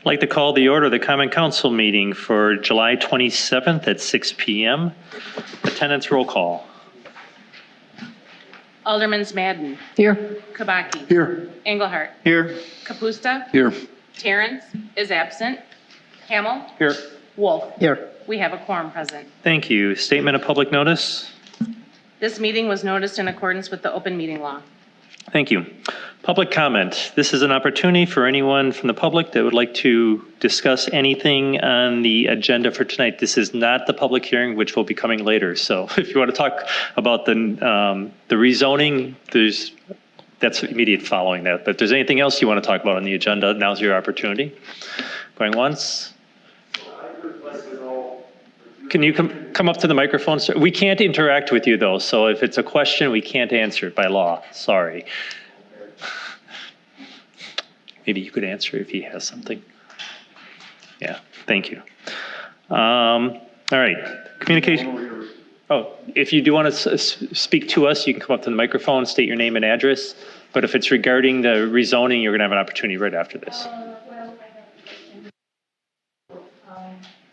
like to call the order of the Common Council meeting for July 27th at 6 p.m. Attendance roll call. Aldermans Madden. Here. Kabaki. Here. Engelhardt. Here. Kapusta. Here. Terrence is absent. Hamel. Here. Wolf. Here. We have a quorum present. Thank you. Statement of public notice. This meeting was noticed in accordance with the open meeting law. Thank you. Public comment. This is an opportunity for anyone from the public that would like to discuss anything on the agenda for tonight. This is not the public hearing, which will be coming later. So if you want to talk about the rezoning, that's immediate following that. But if there's anything else you want to talk about on the agenda, now's your opportunity. Going once. Can you come up to the microphone, sir? We can't interact with you, though, so if it's a question, we can't answer it by law. Sorry. Maybe you could answer if he has something. Yeah, thank you. All right, communication. Oh, if you do want to speak to us, you can come up to the microphone, state your name and address. But if it's regarding the rezoning, you're going to have an opportunity right after this. Well, I have a question.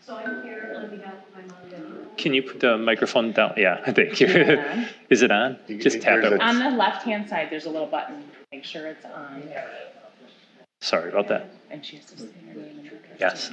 So I'm here on behalf of my mom. Can you put the microphone down? Yeah, thank you. Is it on? Just tap it. On the left-hand side, there's a little button. Make sure it's on. Sorry about that. And she has to say her name and address. Yes.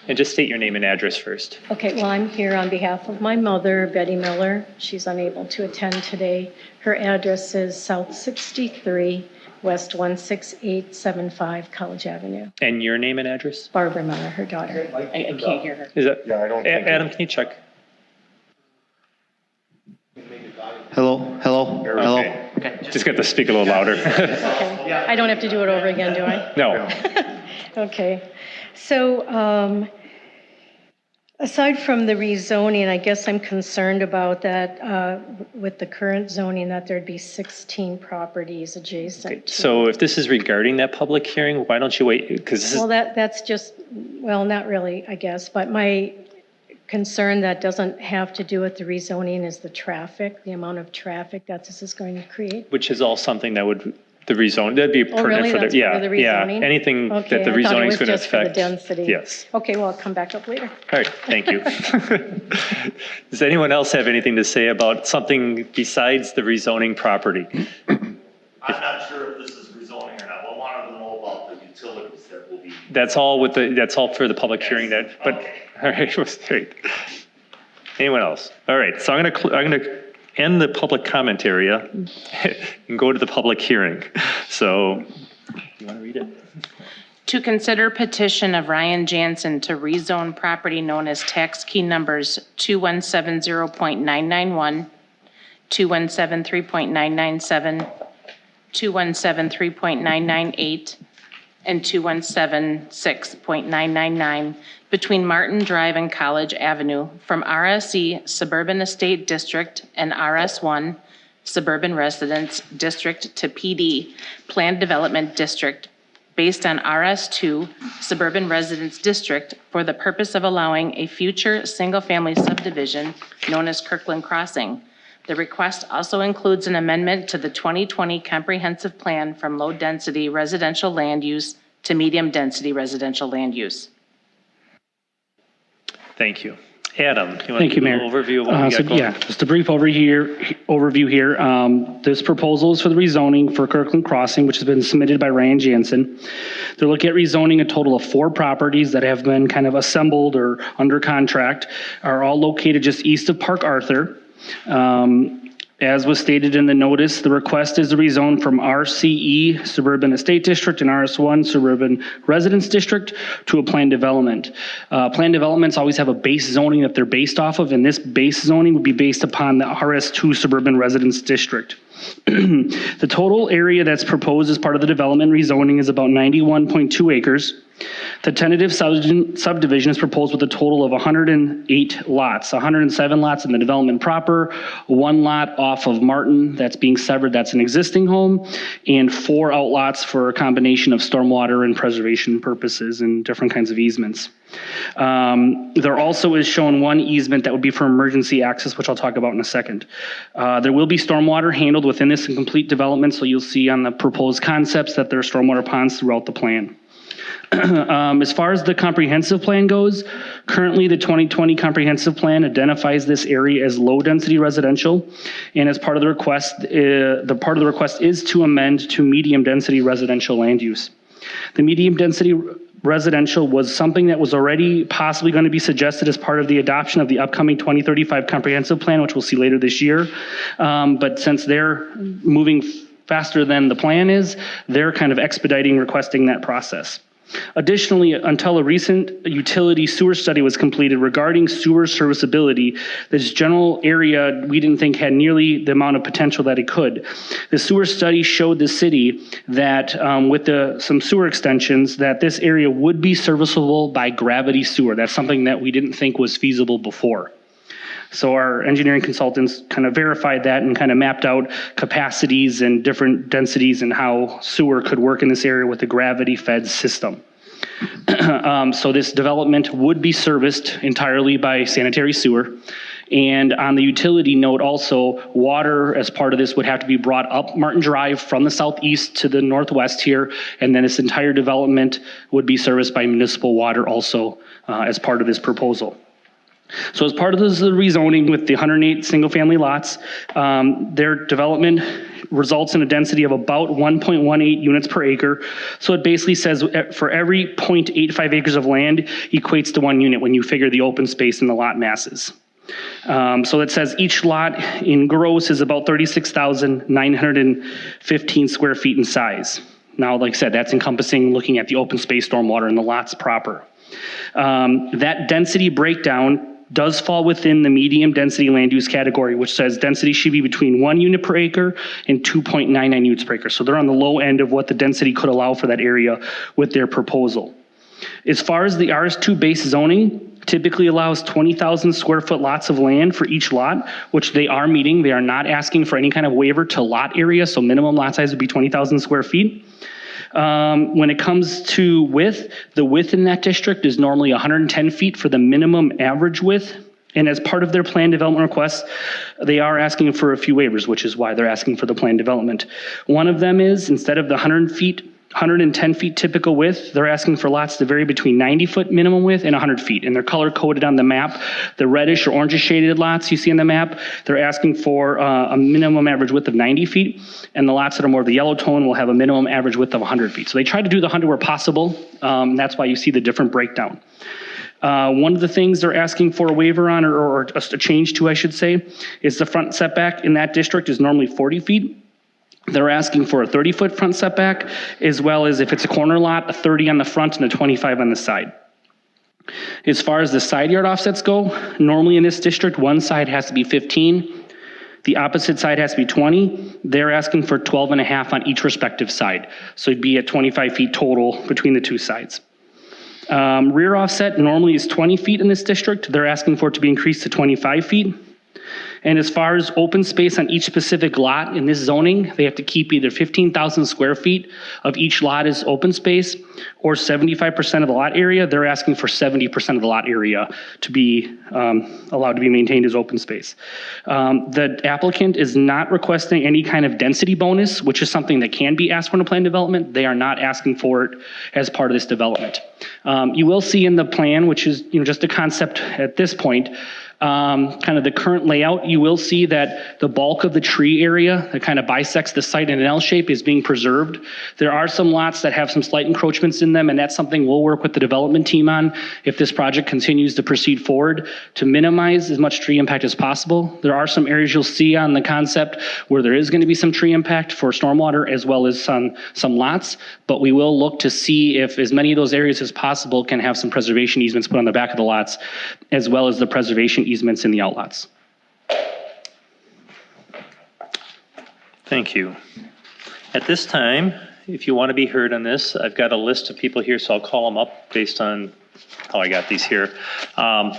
And just state your name and address first. Okay, well, I'm here on behalf of my mother, Betty Miller. She's unable to attend today. Her address is South 63, West 16875, College Avenue. And your name and address? Barbara Miller, her daughter. I can't hear her. Is that? Yeah, I don't think Adam, can you check? Hello. Hello. Hello. Okay. Just got to speak a little louder. Okay. I don't have to do it over again, do I? No. Okay. So aside from the rezoning, I guess I'm concerned about that with the current zoning that there'd be 16 properties adjacent. Okay. So if this is regarding that public hearing, why don't you wait? Because this is. Well, that's just, well, not really, I guess, but my concern that doesn't have to do with the rezoning is the traffic, the amount of traffic that this is going to create. Which is all something that would, the rezone, that'd be pertinent really? for That's the, part of the yeah, rezoning? anything Okay, that the I thought it rezoning is was going to just for the affect. density. Yes. Okay, well, I'll come back up later. All right, thank you. Does anyone else have anything to say about something besides the rezoning property? I'm not sure if this is rezoning or not. Well, I wanted to know about the utilities that will be. That's all with the, that's all for the public hearing that, but, Okay. all right, was great. Anyone else? All right, so I'm gonna end the public comment area and go to the public hearing. So, you want to read it? To consider petition of Ryan Jansen to rezone property known as tax key numbers 2170.991, 2173.997, 2173.998, and 2176.999 between Martin Drive and College Avenue from RSE Suburban Estate District and RS1 Suburban Residence District to PD Planned Development District based on RS2 Suburban Residence District for the purpose of allowing a future single-family subdivision known as Kirkland Crossing. The request also includes an amendment to the 2020 comprehensive plan from low-density residential land use to medium-density residential land use. Thank you. Adam, you want Thank to you, give Mayor. an overview of what we got going? Yeah, just a brief overview here. This proposal is for the rezoning for Kirkland Crossing, which has been submitted by Ryan Jansen. They're looking at rezoning a total of 4 properties that have been kind of assembled or under contract, are all located just east of Park Arthur. As was stated in the notice, the request is to rezone from RCE Suburban Estate District and RS1 Suburban Residence District to a planned development. Planned developments always have a base zoning that they're based off of, and this base zoning would be based upon the RS2 Suburban Residence District. The total area that's proposed as part of the development rezoning is about 91.2 acres. The tentative subdivision is proposed with a total of 108 lots, 107 lots in the development proper, 1 lot off of Martin that's being severed, that's an existing home, and 4 outlots for a combination of stormwater and preservation purposes and different kinds of easements. There also is shown 1 easement that would be for emergency access, which I'll talk about in a second. There will be stormwater handled within this incomplete development, so you'll see on the proposed concepts that there are stormwater ponds throughout the plan. As far as the comprehensive plan goes, currently the 2020 comprehensive plan identifies this area as low-density residential, and as part of the request, is to amend to medium-density residential land use. The medium-density residential was something that was already possibly going to be suggested as part of the adoption of the upcoming 2035 comprehensive plan, which we'll see later this year. But since they're moving faster than the plan is, they're kind of expediting requesting that process. Additionally, until a recent utility sewer study was completed regarding sewer serviceability, this general area we didn't think had nearly the amount of potential that it could. The sewer study showed the city that with some sewer extensions, that this area would be serviceable by gravity sewer. That's something that we didn't think was feasible before. So our engineering consultants kind of verified that and kind of mapped out capacities and different densities and how sewer could work in this area with the gravity-fed system. So this development would be serviced entirely by sanitary sewer. And on the utility note also, water as part of this would have to be brought up Martin Drive from the southeast to the northwest here. And then this entire development would be serviced by municipal water also as part of this proposal. So as part of this rezoning with the 108 single-family lots, their development results in a density of about 1.18 units per acre. So it basically says for every 0.85 acres of land equates to 1 unit when you figure the open space and the lot masses. So it says each lot in gross is about 36,915 square feet in size. Now, like I said, that's encompassing looking at the open space, stormwater, and the lots proper. That density breakdown does fall within the medium density land use category, which says density should be between 1 unit per acre and 2.99 units per acre. So they're on the low end of what the density could allow for that area with their proposal. As far as the RS2 base zoning, typically allows 20,000 square foot lots of land for each lot, which they are meeting. They are not asking for any kind of waiver to lot area, so minimum lot size would be 20,000 square feet. When it comes to width, the width in that district is normally 110 feet for the minimum average width. And as part of their plan development requests, they are asking for a few waivers, which is why they're asking for the plan development. One of them is, instead of the 110 feet typical width, they're asking for lots to vary between 90 foot minimum width and 100 feet. And they're color coded on the map. The reddish or orange shaded lots you see in the map, they're asking for a minimum average width of 90 feet. And the lots that are more of the yellow tone will have a minimum average width of 100 feet. So they try to do the 100 where possible. That's why you see the different breakdown. One of the things they're asking for a waiver on, or a change to, I should say, is the front setback in that district is normally 40 feet. They're asking for a 30-foot front setback, as well as if it's a corner lot, a 30 on the front and a 25 on the side. As far as the side yard offsets go, normally in this district, one side has to be 15. The opposite side has to be 20. They're asking for 12 and a half on each respective side. So it'd be at 25 feet total between the two sides. Rear offset normally is 20 feet in this district. They're asking for it to be increased to 25 feet. And as far as open space on each specific lot in this zoning, they have to keep either 15,000 square feet of each lot as open space or 75% of the lot area. They're asking for 70% of the lot area to be allowed to be maintained as open space. The applicant is not requesting any kind of density bonus, which is something that can be asked for in a plan development. They are not asking for it as part of this development. You will see in the plan, which is just a concept at this point, kind of the current layout, you will see that the bulk of the tree area that kind of bisects the site in an L shape is being preserved. There are some lots that have some slight encroachments in them, and that's something we'll work with the development team on if this project continues to proceed forward to minimize as much tree impact as possible. There are some areas you'll see on the concept where there is going to be some tree impact for stormwater as well as some lots, but we will look to see if as many of those areas as possible can have some preservation easements put on the back of the lots, as well as the preservation easements in the outlots. Thank you. At this time, if you want to be heard on this, I've got a list of people here, so I'll call them up based on how I got these here.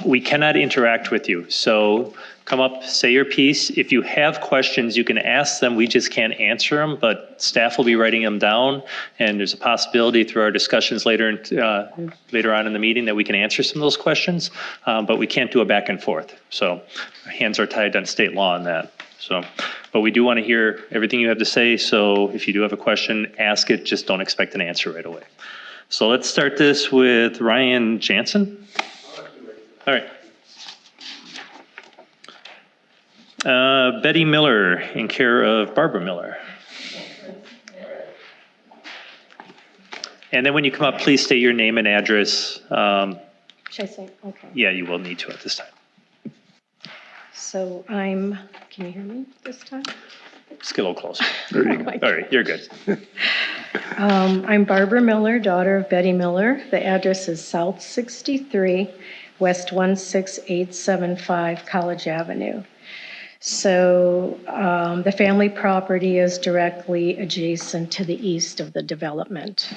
We cannot interact with you, so come up, say your piece. If you have questions, you can ask them. We just can't answer them, but staff will be writing them down, and there's a possibility through our discussions later on in the meeting that we can answer some of those questions, but we can't do a back and forth. So our hands are tied on state law on that. So, but we do want to hear everything you have to say, so if you do have a question, ask it, just don't expect an answer right away. So let's start this with Ryan Jansen. All right. Betty Miller in care of Barbara Miller. And then when you come up, please state your name and address. Should I say, okay. Yeah, you will need to at this time. So can you hear me this time? Just get a little closer. There you go. All right, you're good. I'm Barbara Miller, daughter of Betty Miller. The address is South 63, West 16875, College Avenue. So the family property is directly adjacent to the east of the development.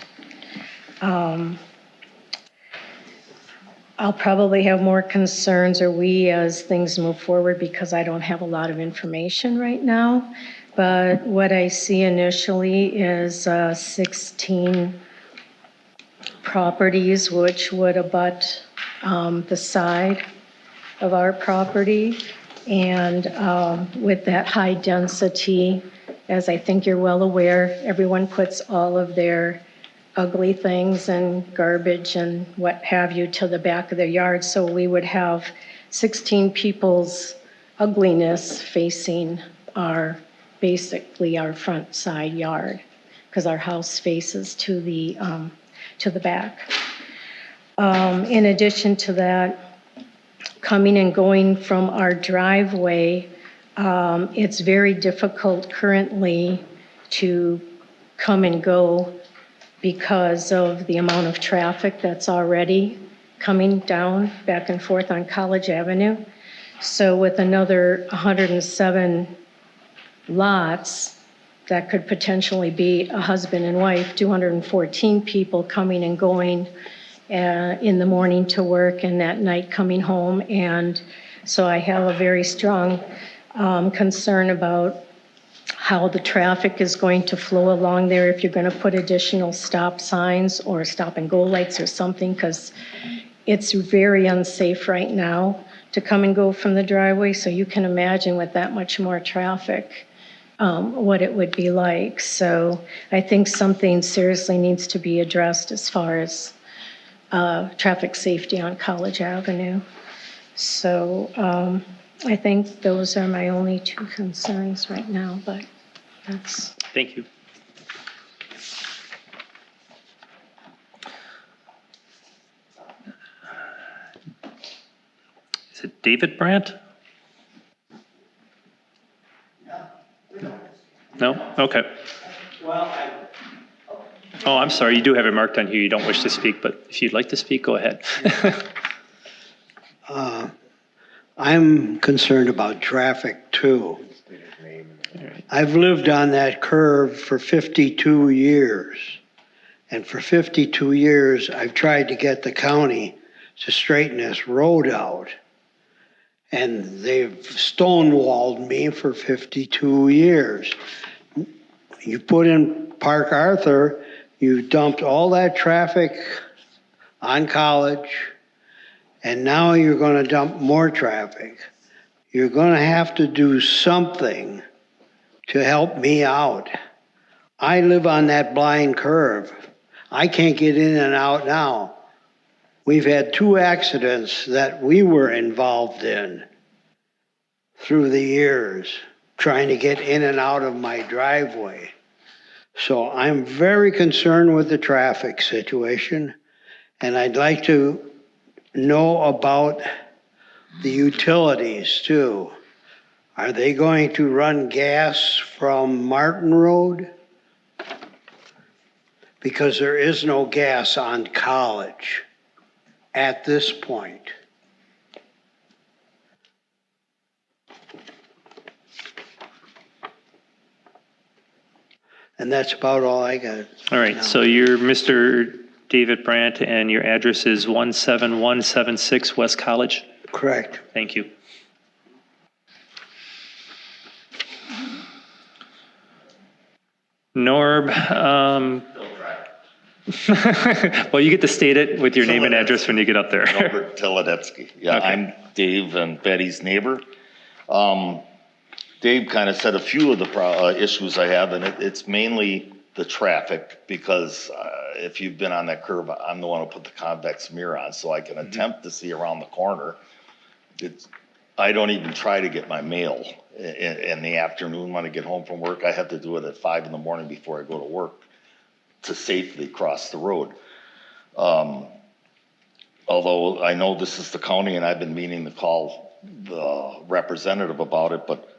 I'll probably have more concerns, or we, as things move forward, because I don't have a lot of information right now. But what I see initially is 16 properties which would abut the side of our property. And with that high density, as I think you're well aware, everyone puts all of their ugly things and garbage and what have you to the back of their yard. So we would have 16 people's ugliness facing basically our front side yard, because our house faces to the back. In addition to that, coming and going from our driveway, it's very difficult currently to come and go because of the amount of traffic that's already coming down back and forth on College Avenue. So with another 107 lots, that could potentially be a husband and wife, 214 people coming and going in the morning to work and at night coming home. And so I have a very strong concern about how the traffic is going to flow along there, if you're going to put additional stop signs or stop and go lights or something, because it's very unsafe right now to come and go from the driveway. So you can imagine with that much more traffic, what it would be like. So I think something seriously needs to be addressed as far as traffic safety on College Avenue. So I think those are my only two concerns right now, but that's... Thank you. Is it David Brandt? No? Okay. Oh, I'm sorry. You do have it marked on here. You don't wish to speak, but if you'd like to speak, go ahead. I'm concerned about traffic too. I've lived on that curve for 52 years. And for 52 years, I've tried to get the county to straighten this road out. And they've stonewalled me for 52 years. You put in Park Arthur, you dumped all that traffic on College, and now you're going to dump more traffic. You're going to have to do something to help me out. I live on that blind curve. I can't get in and out now. We've had 2 accidents that we were involved in through the years, trying to get in and out of my driveway. So I'm very concerned with the traffic situation, and I'd like to know about the utilities too. Are they going to run gas from Martin Road? Because there is no gas on College at this point. And that's about all I got. All right, so you're Mr. David Brandt, and your address is 17176 West College? Correct. Thank you. Norb, well, you get to state it with your name and address when you get up there. Norbert Teledetsky. Yeah, Okay. I'm Dave and Betty's neighbor. Dave kind of said a few of the issues I have, and it's mainly the traffic, because if you've been on that curve, I'm the one who put the convex mirror on, so I can attempt to see around the corner. I don't even try to get my mail in the afternoon when I get home from work. I have to do it at 5 in the morning before I go to work to safely cross the road. Although I know this is the county and I've been meaning to call the representative about it, but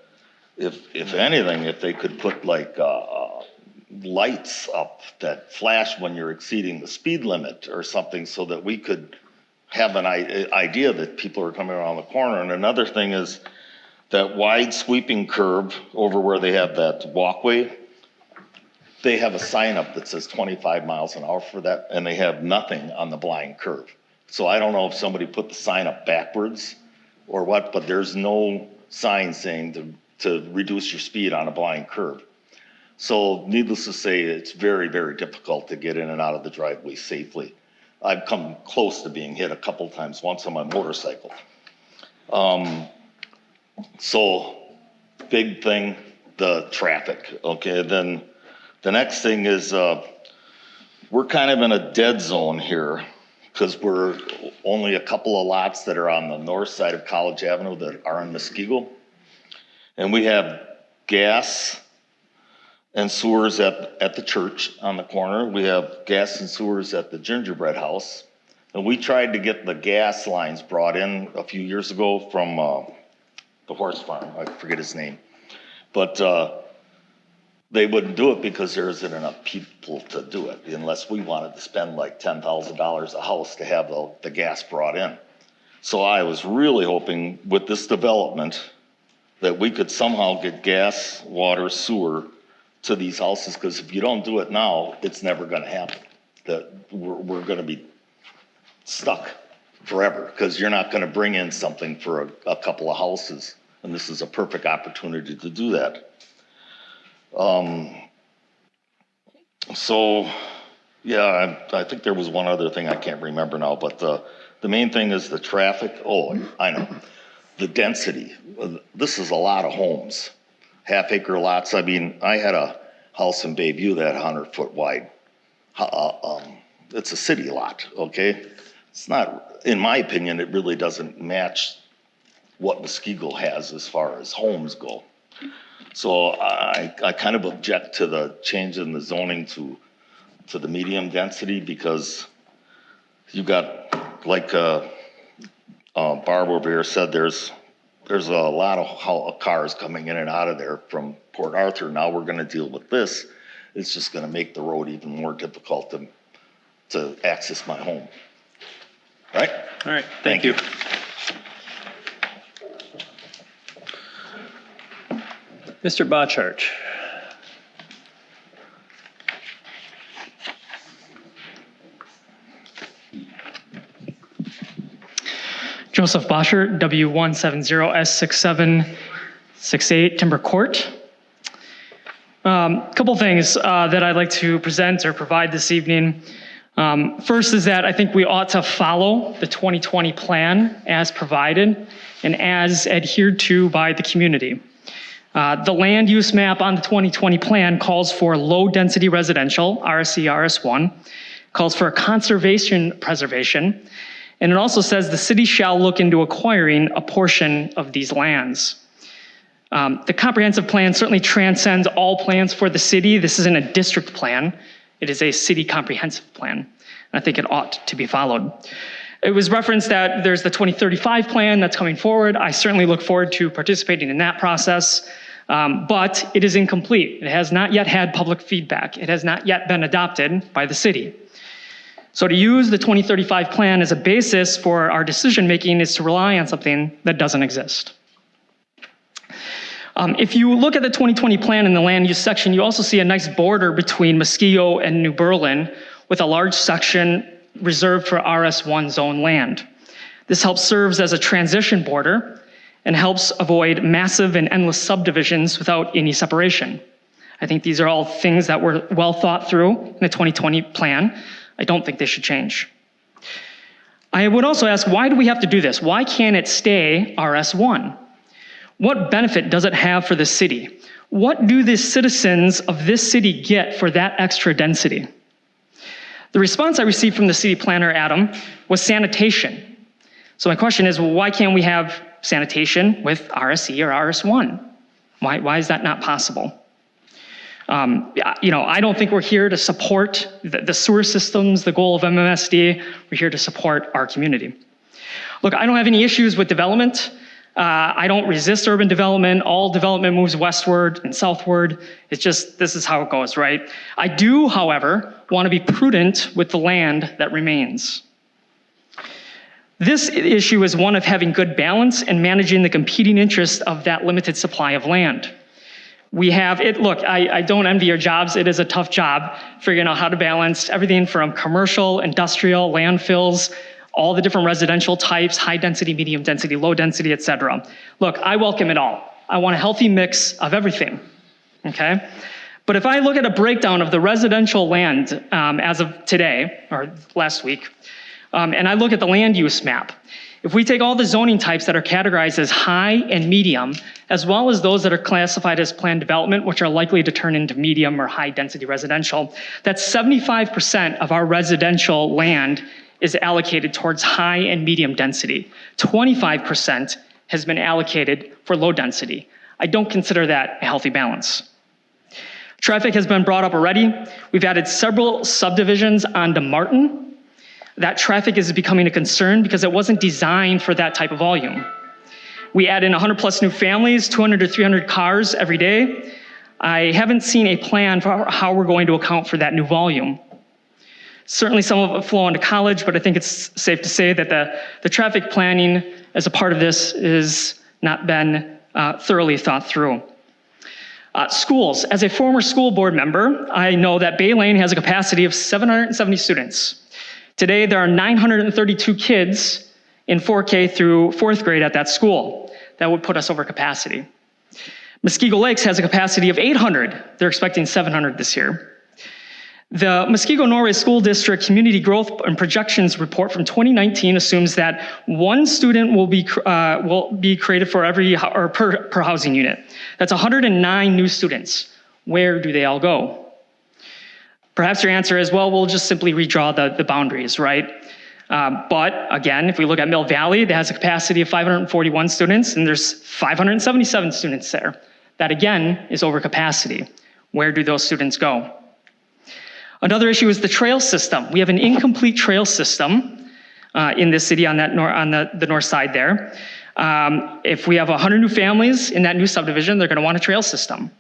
if anything, if they could put like lights up that flash when you're exceeding the speed limit or something, so that we could have an idea that people are coming around the corner. And another thing is that wide sweeping curve over where they have that walkway, they have a sign up that says 25 miles an hour for that, and they have nothing on the blind curve. So I don't know if somebody put the sign up backwards or what, but there's no sign saying to reduce your speed on a blind curve. So needless to say, it's very, very difficult to get in and out of the driveway safely. I've come close to being hit a couple times, once on my motorcycle. So big thing, the traffic, okay? Then the next thing is we're kind of in a dead zone here, because we're only a couple of lots that are on the north side of College Avenue that are in Muskego. And we have gas and sewers at the church on the corner. We have gas and sewers at the gingerbread house. And we tried to get the gas lines brought in a few years ago from the horse farm, I forget his name. But they wouldn't do it because there isn't enough people to do it, unless we wanted to spend like $10,000 a house to have the gas brought in. So I was really hoping with this development that we could somehow get gas, water, sewer to these houses, because if you don't do it now, it's never going to happen. That we're going to be stuck forever, because you're not going to bring in something for a couple of houses, and this is a perfect opportunity to do that. So yeah, I think there was one other thing I can't remember now, but the main thing is the traffic. Oh, I know. The density. This is a lot of homes, half-acre lots. I mean, I had a house in Bayview that 100-foot wide. It's a city lot, okay? It's not, in my opinion, it really doesn't match what Muskego has as far as homes go. So I kind of object to the change in the zoning to the medium density, because you got, like Barb over here said, there's a lot of cars coming in and out of there from Port Arthur. Now we're going to deal with this. It's just going to make the road even more difficult to access my home. All right? All right, thank you. Mr. Bocharch. Joseph Boscher, W170S6768, Timber Court. Couple things that I'd like to present or provide this evening. First is that I think we ought to follow the 2020 plan as provided and as adhered to by the community. The land use map on the 2020 plan calls for low-density residential, RSC, RS1, calls for a conservation preservation, and it also says the city shall look into acquiring a portion of these lands. The comprehensive plan certainly transcends all plans for the city. This isn't a district plan. It is a city comprehensive plan, and I think it ought to be followed. It was referenced that there's the 2035 plan that's coming forward. I certainly look forward to participating in that process, but it is incomplete. It has not yet had public feedback. It has not yet been adopted by the city. So to use the 2035 plan as a basis for our decision-making is to rely on something that doesn't exist. If you look at the 2020 plan in the land use section, you also see a nice border between Muskego and New Berlin with a large section reserved for RS1 zone land. This helps serves as a transition border and helps avoid massive and endless subdivisions without any separation. I think these are all things that were well thought through in the 2020 plan. I don't think they should change. I would also ask, why do we have to do this? Why can't it stay RS1? What benefit does it have for the city? What do the citizens of this city get for that extra density? The response I received from the city planner, Adam, was sanitation. So my question is, well, why can't we have sanitation with RSE or RS1? Why is that not possible? I don't think we're here to support the sewer systems, the goal of MMSD. We're here to support our community. Look, I don't have any issues with development. I don't resist urban development. All development moves westward and southward. It's just, this is how it goes, right? I do, however, want to be prudent with the land that remains. This issue is one of having good balance and managing the competing interests of that limited supply of land. We have it, look, I don't envy your jobs. It is a tough job figuring out how to balance everything from commercial, industrial, landfills, all the different residential types, high density, medium density, low density, et cetera. Look, I welcome it all. I want a healthy mix of everything, okay? But if I look at a breakdown of the residential land as of today, or last week, and I look at the land use map, if we take all the zoning types that are categorized as high and medium, as well as those that are classified as planned development, which are likely to turn into medium or high density residential, that's 75% of our residential land is allocated towards high and medium density. 25% has been allocated for low density. I don't consider that a healthy balance. Traffic has been brought up already. We've added several subdivisions onto Martin. That traffic is becoming a concern because it wasn't designed for that type of volume. We add in 100 plus new families, 200 to 300 cars every day. I haven't seen a plan for how we're going to account for that new volume. Certainly some of it flow into college, but I think it's safe to say that the traffic planning as a part of this has not been thoroughly thought through. Schools, as a former school board member, I know that Bay Lane has a capacity of 770 students. Today, there are 932 kids in 4K through 4th grade at that school. That would put us over capacity. Muskego Lakes has a capacity of 800. They're expecting 700 this year. The Muskego Norway School District Community Growth and Projections Report from 2019 assumes that one student will be created for every or per housing unit. That's 109 new students. Where do they all go? Perhaps your answer is, well, we'll just simply redraw the boundaries, right? But again, if we look at Mill Valley, that has a capacity of 541 students, and there's 577 students there. That again is over capacity. Where do those students go? Another issue is the trail system. We have an incomplete trail system in this city on the north side there. If we have 100 new families in that new subdivision, they're going to want a trail system.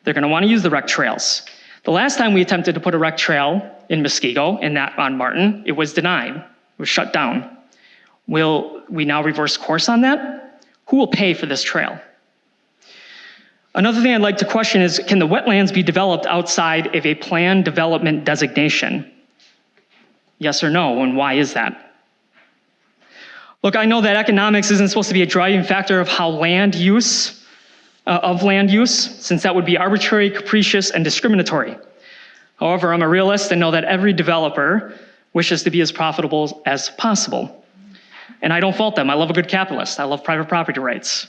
They're going to want to use the rec trails. The last time we attempted to put a rec trail in Muskego and that on Martin, it was denied. It was shut down. Will we now reverse course on that? Who will pay for this trail? Another thing I'd like to question is, can the wetlands be developed outside of a planned development designation? Yes or no, and why is that? Look, I know that economics isn't supposed to be a driving factor of how land use, since that would be arbitrary, capricious, and discriminatory. However, I'm a realist and know that every developer wishes to be as profitable as possible. And I don't fault them. I love a good capitalist. I love private property rights.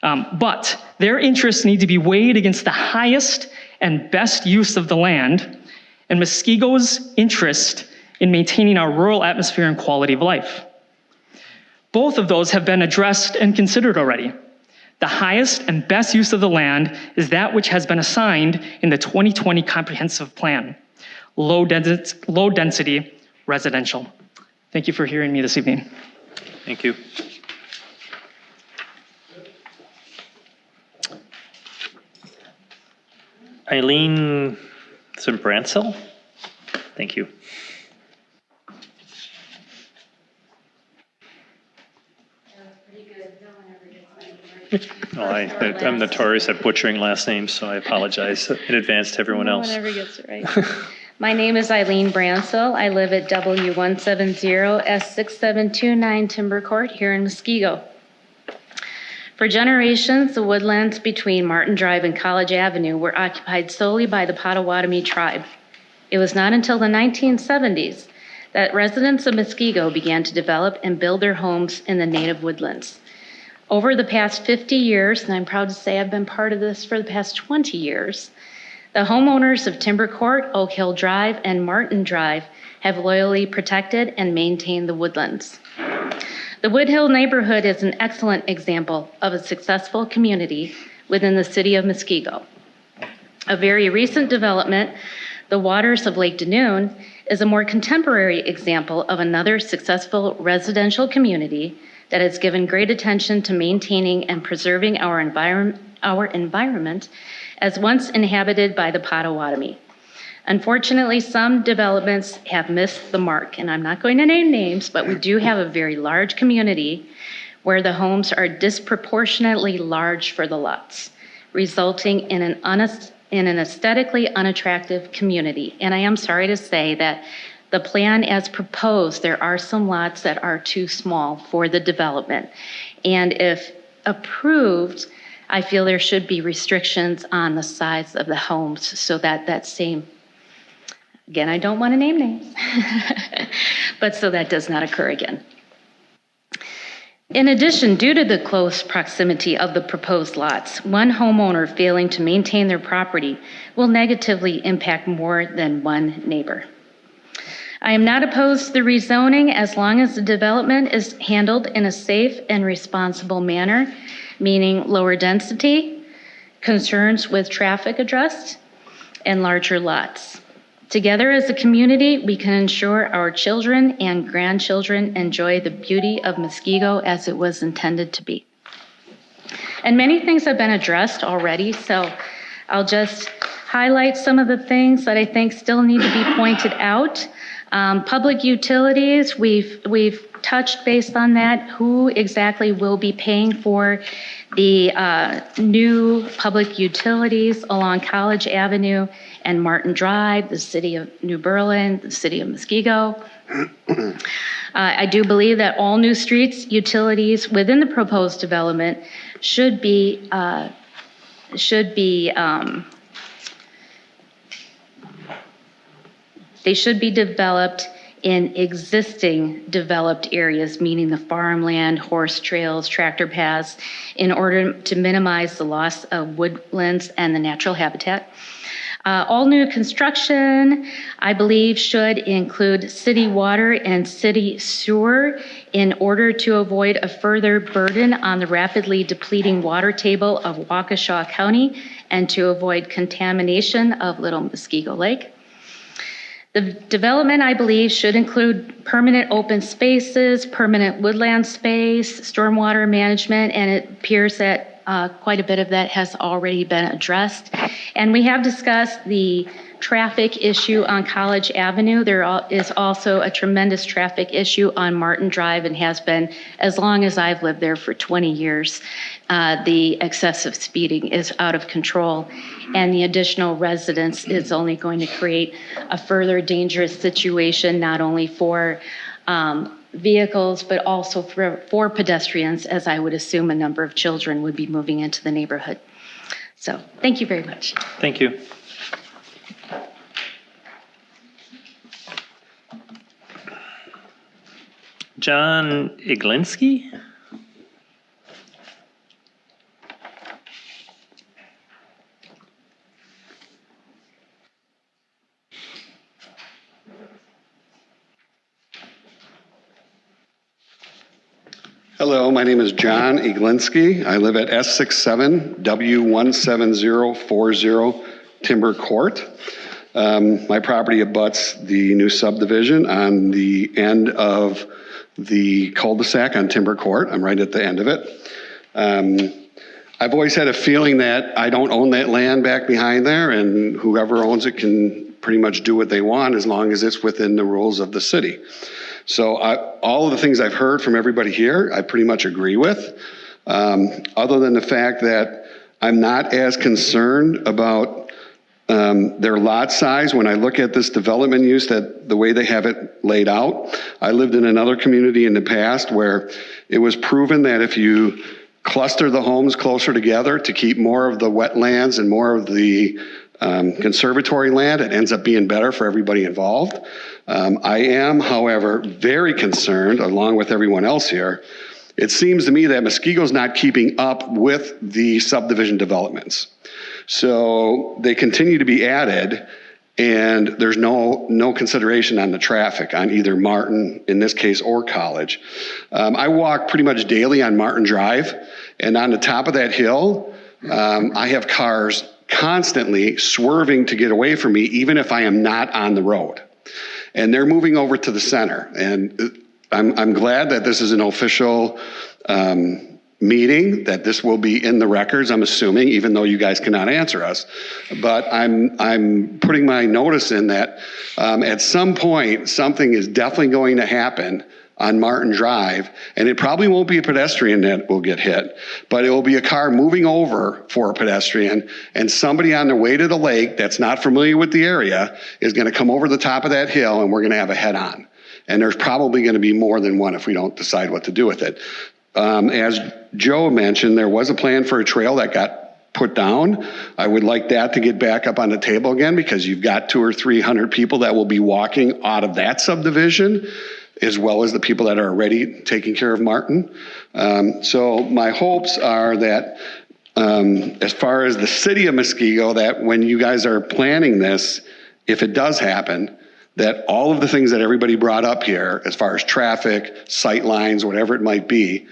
But their interests need to be weighed against the highest and best use of the land and Muskego's interest in maintaining our rural atmosphere and quality of life. Both of those have been addressed and considered already. The highest and best use of the land is that which has been assigned in the 2020 comprehensive plan, low density residential. Thank you for hearing me this evening. Thank you. Eileen Zimbransel? Thank you. Oh, I'm notorious at butchering last names, so I apologize in advance to everyone else. No one ever gets it right. My name is Eileen Bransel. I live at W170 S6729 Timber Court here in Muskego. For generations, the woodlands between Martin Drive and College Avenue were occupied solely by the Potawatomi tribe. It was not until the 1970s that residents of Muskego began to develop and build their homes in the native woodlands. Over the past 50 years, and I'm proud to say I've been part of this for the past 20 years, the homeowners of Timber Court, Oak Hill Drive, and Martin Drive have loyally protected and maintained the woodlands. The Woodhill neighborhood is an excellent example of a successful community within the city of Muskego. A very recent development, the waters of Lake Danoon, is a more contemporary example of another successful residential community that has given great attention to maintaining and preserving our environment as once inhabited by the Potawatomi. Unfortunately, some developments have missed the mark, and I'm not going to name names, but we do have a very large community where the homes are disproportionately large for the lots, resulting in an aesthetically unattractive community. And I am sorry to say that the plan as proposed, there are some lots that are too small for the development. And if approved, I feel there should be restrictions on the size of the homes so that that same, again, I don't want to name names, but so that does not occur again. In addition, due to the close proximity of the proposed lots, one homeowner failing to maintain their property will negatively impact more than one neighbor. I am not opposed to the rezoning as long as the development is handled in a safe and responsible manner, meaning lower density, concerns with traffic addressed, and larger lots. Together as a community, we can ensure our children and grandchildren enjoy the beauty of Muskego as it was intended to be. And many things have been addressed already, so I'll just highlight some of the things that I think still need to be pointed out. Public utilities, we've touched based on that, who exactly will be paying for the new public utilities along College Avenue and Martin Drive, the city of New Berlin, the city of Muskego. I do believe that all new streets utilities within the proposed development should be developed in existing developed areas, meaning the farmland, horse trails, tractor paths, in order to minimize the loss of woodlands and the natural habitat. All new construction, I believe, should include city water and city sewer in order to avoid a further burden on the rapidly depleting water table of Waukesha County and to avoid contamination of Little Muskego Lake. The development, I believe, should include permanent open spaces, permanent woodland space, stormwater management, and it appears that quite a bit of that has already been addressed. And we have discussed the traffic issue on College Avenue. There is also a tremendous traffic issue on Martin Drive and has been as long as I've lived there for 20 years. The excessive speeding is out of control, and the additional residents is only going to create a further dangerous situation, not only for vehicles, but also for pedestrians, as I would assume a number of children would be moving into the neighborhood. So thank you very much. Thank you. John Iglinski? Hello, my name is John Iglinski. I live at S67W17040 Timber Court. My property abuts the new subdivision on the end of the cul-de-sac on Timber Court. I'm right at the end of it. I've always had a feeling that I don't own that land back behind there, and whoever owns it can pretty much do what they want as long as it's within the rules of the city. So all of the things I've heard from everybody here, I pretty much agree with, other than the fact that I'm not as concerned about their lot size when I look at this development use, that the way they have it laid out. I lived in another community in the past where it was proven that if you cluster the homes closer together to keep more of the wetlands and more of the conservatory land, it ends up being better for everybody involved. I am, however, very concerned, along with everyone else here, It seems to me that Muskego's not keeping up with the subdivision developments. So they continue to be added, and there's no consideration on the traffic on either Martin, in this case, or College. I walk pretty much daily on Martin Drive, and on the top of that hill, I have cars constantly swerving to get away from me, even if I am not on the road. And they're moving over to the center. And I'm glad that this is an official meeting, that this will be in the records, I'm assuming, even though you guys cannot answer us. But I'm putting my notice in that at some point, something is definitely going to happen on Martin Drive, and it probably won't be a pedestrian that will get hit, but it will be a car moving over for a pedestrian, and somebody on their way to the lake that's not familiar with the area is going to come over the top of that hill, and we're going to have a head-on. And there's probably going to be more than one if we don't decide what to do with it. As Joe mentioned, there was a plan for a trail that got put down. I would like that to get back up on the table again, because you've got 200 or 300 people that will be walking out of that subdivision, as well as the people that are already taking care of Martin. So my hopes are that as far as the city of Muskego, that when you guys are planning this, if it does happen, that all of the things that everybody brought up here, as far as traffic, sight lines, whatever it might be,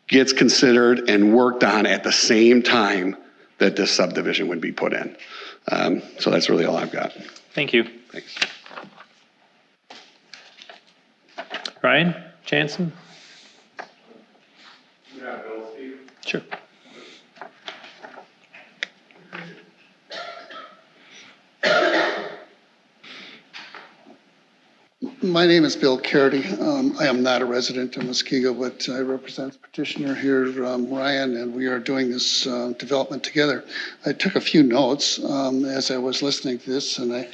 gets considered and worked on at the same time that this subdivision would be put in. So that's really all I've got. Thank you. Thanks. Ryan Jansen? Sure. My name is Bill Carity. I am not a resident of Muskego, but I represent the petitioner here, Ryan, and we are doing this development together. I took a few notes as I was listening to this, and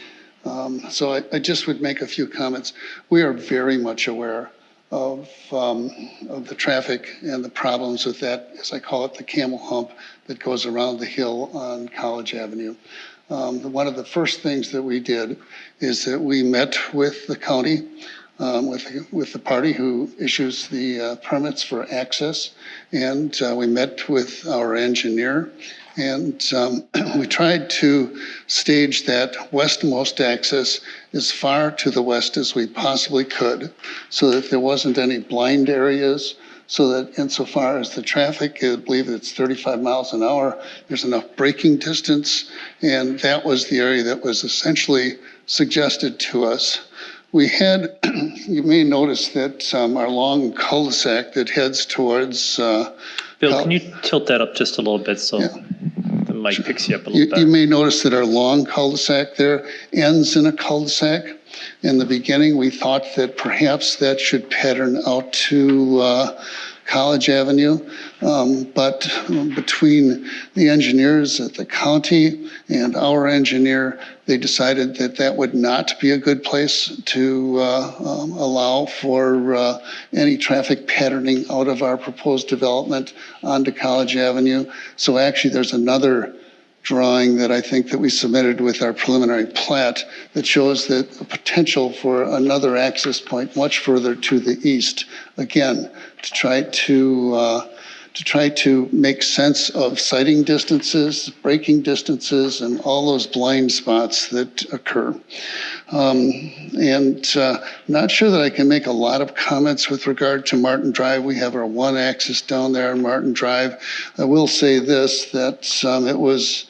so I just would make a few comments. We are very much aware of the traffic and the problems with that, as I call it, the camel hump that goes around the hill on College Avenue. One of the first things that we did is that we met with the county, with the party who issues the permits for access, and we met with our engineer, and we tried to stage that westmost access as far to the west as we possibly could, so that there wasn't any blind areas, so that insofar as the traffic, I believe it's 35 miles an hour, there's enough braking distance, and that was the area that was essentially suggested to us. We had, you may notice that our long cul-de-sac that heads towards... Bill, can you tilt that up just a little bit so the mic picks you up a little bit? You may notice that our long cul-de-sac there ends in a cul-de-sac. In the beginning, we thought that perhaps that should pattern out to College Avenue, but between the engineers at the county and our engineer, they decided that that would not be a good place to allow for any traffic patterning out of our proposed development onto College Avenue. So actually, there's another drawing that I think that we submitted with our preliminary plat that shows that the potential for another access point much further to the east, again, to try to make sense of sighting distances, braking distances, and all those blind spots that occur. Not sure that I can make a lot of comments with regard to Martin Drive. We have our one axis down there on Martin Drive. I will say this, that it was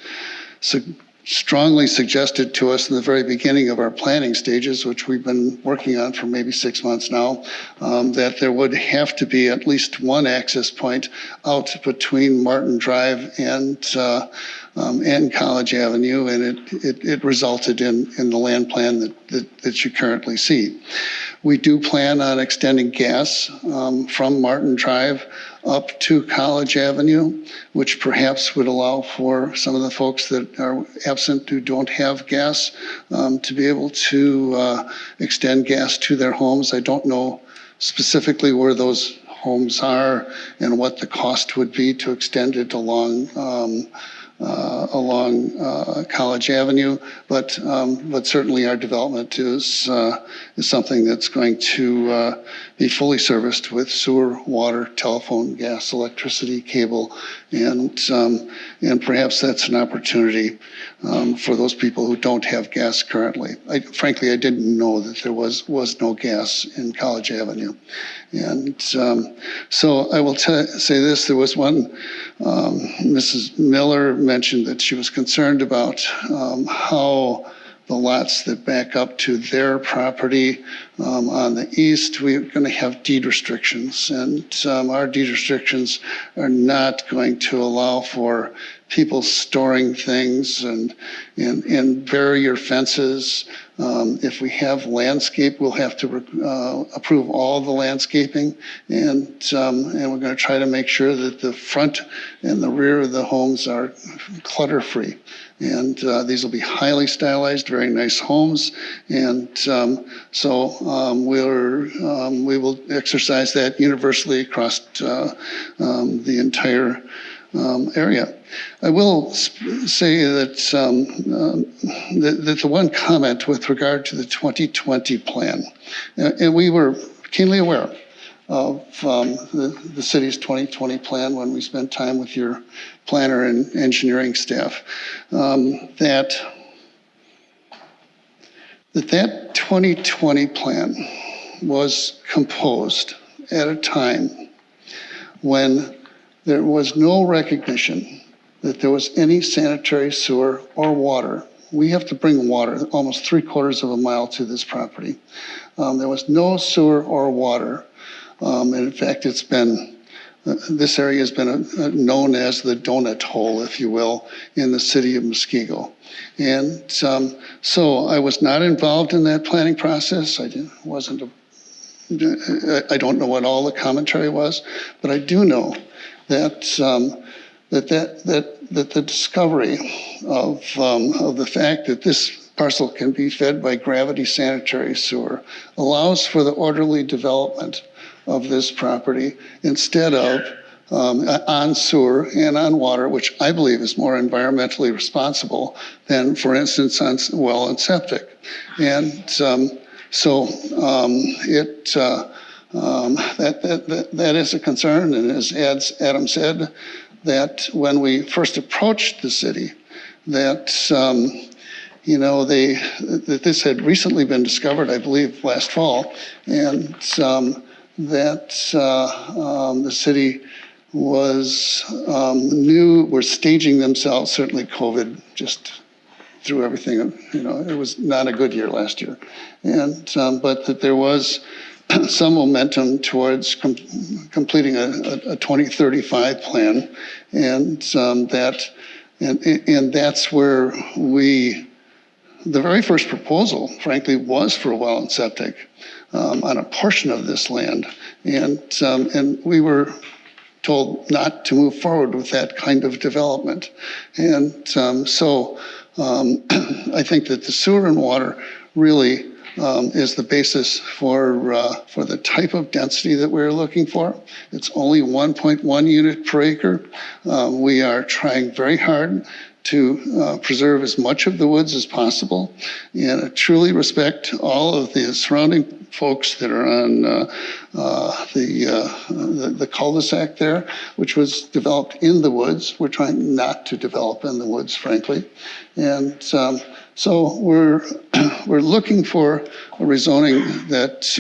strongly suggested to us in the very beginning of our planning stages, which we've been working on for maybe 6 months now, that there would have to be at least one access point out between Martin Drive and College Avenue, and it resulted in the land plan that you currently see. We do plan on extending gas from Martin Drive up to College Avenue, which perhaps would allow for some of the folks that are absent who don't have gas to be able to extend gas to their homes. I don't know specifically where those homes are and what the cost would be to extend it along along College Avenue, but certainly our development is something that's going to be fully serviced with sewer, water, telephone, gas, electricity, cable, and perhaps that's an opportunity for those people who don't have gas currently. Frankly, I didn't know that there was no gas in College Avenue. And so I will say this, there was one, Mrs. Miller mentioned that she was concerned about how the lots that back up to their property on the east, we're going to have deed restrictions. And our deed restrictions are not going to allow for people storing things and barrier fences. If we have landscape, we'll have to approve all the landscaping, and we're going to try to make sure that the front and the rear of the homes are clutter-free. And these will be highly stylized, very nice homes, and we will exercise that universally across the entire area. I will say that the one comment with regard to the 2020 plan, and we were keenly aware of the city's 2020 plan when we spent time with your planner and engineering staff, that 2020 plan was composed at a time when there was no recognition that there was any sanitary sewer or water. We have to bring water almost 3/4 of a mile to this property. There was no sewer or water. And in fact, this area has been known as the donut hole, if you will, in the city of Muskego. And so I was not involved in that planning process. I don't know what all the commentary was, but I do know that the discovery of the fact that this parcel can be fed by gravity sanitary sewer allows for the orderly development of this property instead of on sewer and on water, which I believe is more environmentally responsible than, for instance, on well and septic. And that is a concern. And as Adam said, that when we first approached the city, that that this had recently been discovered, I believe, last fall, and that the city was were staging themselves. Certainly, COVID just threw everything. It was not a good year last year, and but that there was some momentum towards completing a 2035 plan, and that's where the very first proposal, frankly, was for a well and septic on a portion of this land, and we were told not to move forward with that kind of development, and so I think that the sewer and water really is the basis for the type of density that we're looking for. It's only 1.1 unit per acre. We are trying very hard to preserve as much of the woods as possible and truly respect all of the surrounding folks that are on the cul-de-sac there, which was developed in the woods. We're trying not to develop in the woods, frankly. And so we're looking for a rezoning that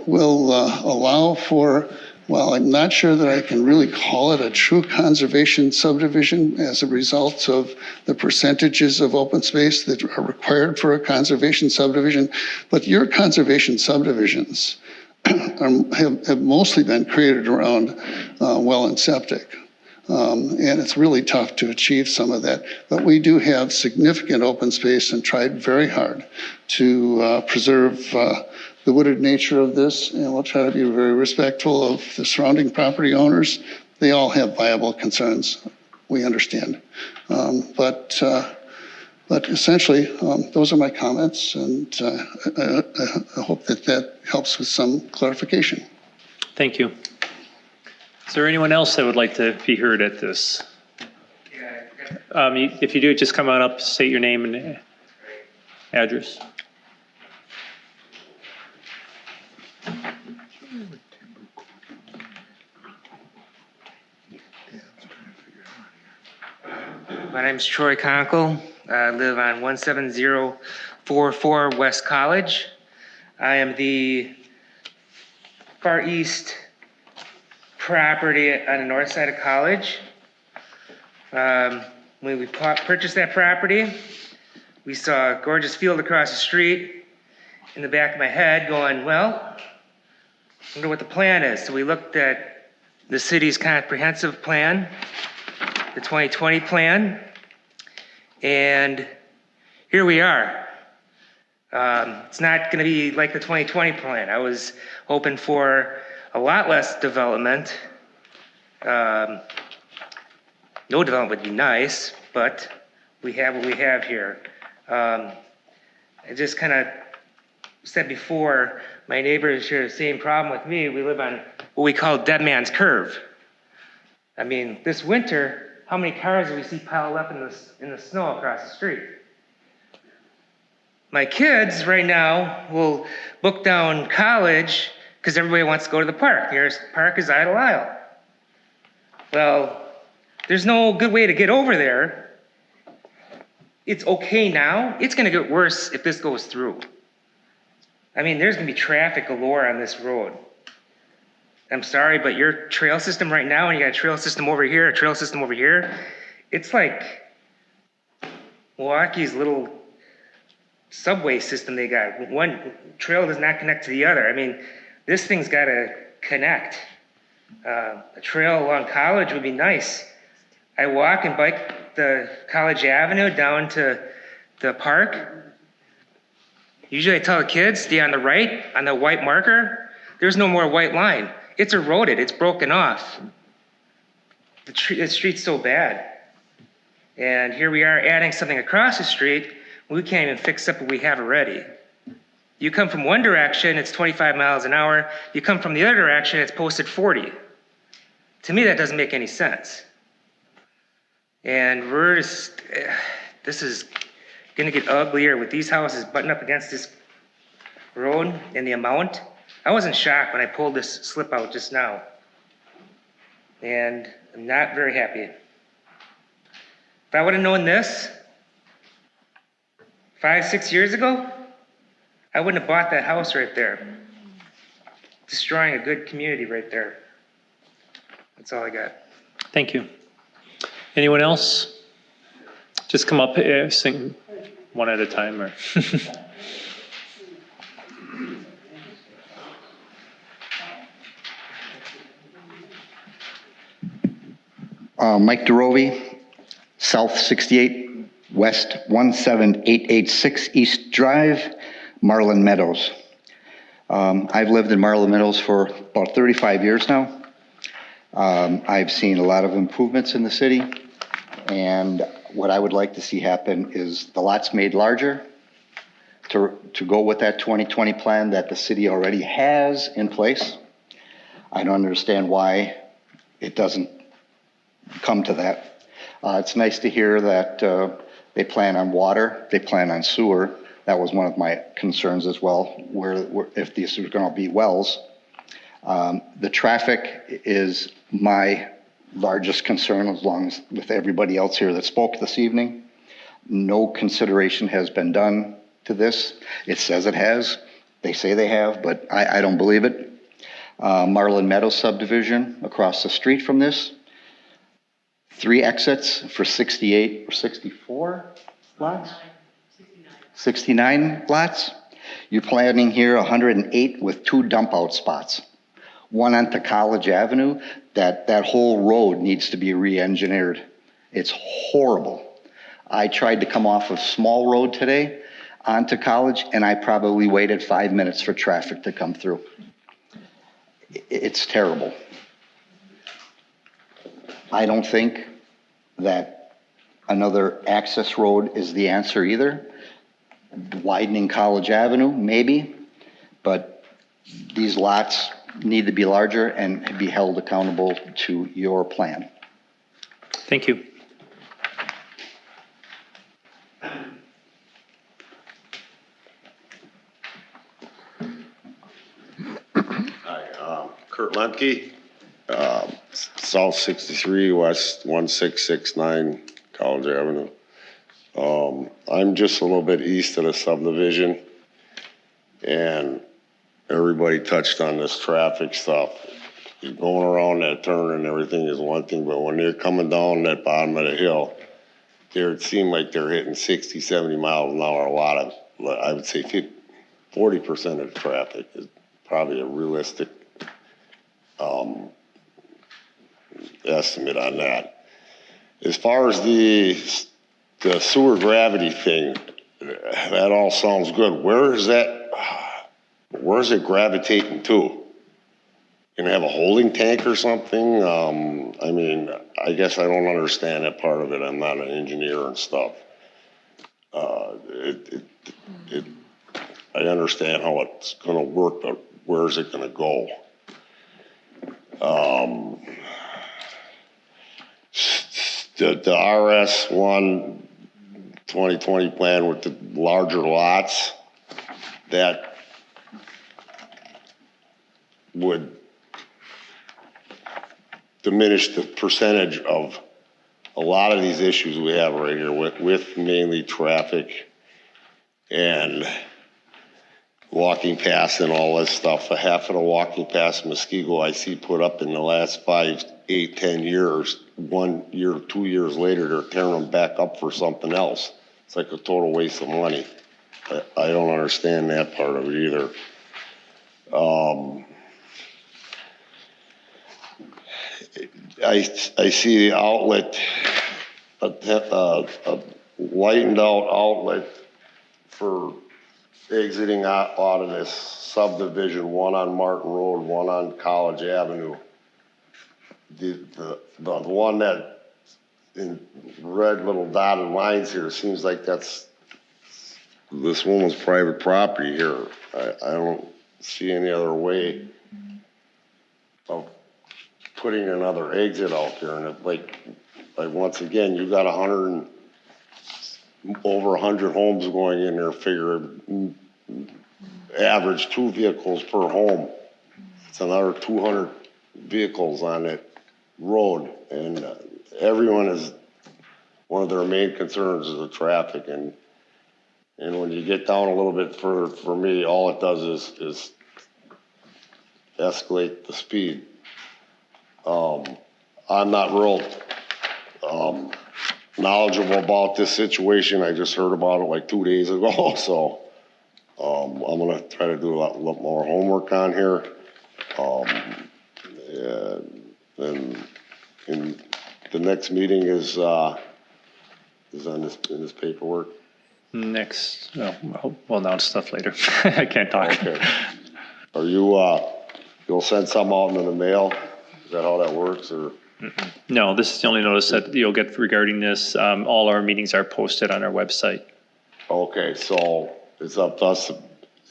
will allow for. Well, I'm not sure that I can really call it a true conservation subdivision as a result of the percentages of open space that are required for a conservation subdivision, but your conservation subdivisions have mostly been created around well and septic. And it's really tough to achieve some of that. But we do have significant open space and tried very hard to preserve the wooded nature of this, and we'll try to be very respectful of the surrounding property owners. They all have viable concerns, we understand. But essentially, those are my comments, and I hope that helps with some clarification. Thank you. Is there anyone else that would like to be heard at this? Yeah, If you do, just come on up, state your name and address. My name's Troy Conkle. I live on 17044 West College. I am the far east property on the north side of College. When we purchased that property, we saw a gorgeous field across the street. In the back of my head going, well, I wonder what the plan is. So we looked at the city's comprehensive plan, the 2020 plan, and here we are. It's not going to be like the 2020 plan. I was hoping for a lot less development. No development would be nice, but we have what we have here. I just kind of said before, my neighbors share the same problem with me. We live on what we call Dead Man's Curve. I mean, this winter, how many cars do we see piled up in the snow across the street? My kids right now will book down College because everybody wants to go to the park. Nearest park is Idle Isle. Well, there's no good way to get over there. It's okay now. It's going to get worse if this goes through. I mean, there's going to be traffic galore on this road. I'm sorry, but your trail system right now, and you got a trail system over here, a trail system over here, it's like Milwaukee's little subway system they got. One trail does not connect to the other. I mean, this thing's got to connect. A trail along College would be nice. I walk and bike the College Avenue down to the park. Usually I tell the kids, stay on the right, on the white marker. There's no more white line. It's eroded, it's broken off. The street's so bad. And here we are adding something across the street. We can't even fix up what we have already. You come from one direction, it's 25 miles an hour. You come from the other direction, it's posted 40. To me, that doesn't make any sense. And this is gonna get uglier with these houses butting up against this road and the amount. I wasn't shocked when I pulled this slip out just now. And I'm not very happy. If I would have known this 5-6 years ago, I wouldn't have bought that house right there. Destroying a good community right there. That's all I got. Thank you. Anyone else? Just come up, sing one at a time. Or Mike DeRovi, South 68, West 17886 East Drive, Marlin Meadows. I've lived in Marlin Meadows for about 35 years now. I've seen a lot of improvements in the city, and what I would like to see happen is the lots made larger to go with that 2020 plan that the city already has in place. I don't understand why it doesn't come to that. It's nice to hear that they plan on water, they plan on sewer. That was one of my concerns as well, where if these are going to be wells. The traffic is my largest concern, as long as with everybody else here that spoke this evening. No consideration has been done to this. It says it has. They say they have, but I don't believe it. Marlin Meadows subdivision across the street from this. 3 exits for 68 or 64 lots? 69 lots. You're planning here 108 with 2 dump out spots. One onto College Avenue. That whole road needs to be re-engineered. It's horrible. I tried to come off of Small Road today onto College, and I probably waited 5 minutes for traffic to come through. It's terrible. I don't think that another access road is the answer either. Widening College Avenue, maybe, but these lots need to be larger and be held accountable to your plan. thank you. Kurt Lemke, South 63, West 1669 College Avenue. I'm just a little bit east of the subdivision, and everybody touched on this traffic stuff. Going around that turn and everything is one thing, but when they're coming down that bottom of the hill, it seemed like they're hitting 60, 70 miles an hour. A lot of, I would say 40% of the traffic is probably a realistic estimate on that. As far as the sewer gravity thing, that all sounds good. Where is it gravitating to? Gonna have a holding tank or something? I mean, I guess I don't understand that part of it. I'm not an engineer and stuff. I understand how it's gonna work, but where is it gonna go? The RS1 2020 plan with the larger lots, that would diminish the percentage of a lot of these issues we have right here with mainly traffic and walking past and all this stuff. Half of the walking past Muskego I see put up in the last 5, 8, 10 years. 1 year, 2 years later, they're tearing them back up for something else. It's like a total waste of money. I don't understand that part of it either. I see the outlet, a lightened out outlet for exiting out of this subdivision, one on Martin Road, one on College Avenue. The one that in red little dotted lines here seems like that's this woman's private property here. I don't see any other way of putting another exit out there. And it, like once again, you got over 100 homes going in there. Figure average 2 vehicles per home. It's another 200 vehicles on that road, and everyone is, one of their main concerns is the traffic, and when you get down a little bit further, for me, all it does is escalate the speed. I'm not real knowledgeable about this situation. I just heard about it like 2 days ago, so I'm gonna try to do a lot more homework on here. And the next meeting is on this in this paperwork. Next, we'll announce stuff later. I can't talk. Okay. Are you you'll send some out into the mail? Is that how that works, or? No, this is the only notice that you'll get regarding this. All our meetings are posted on our website. Okay, so it's up to us.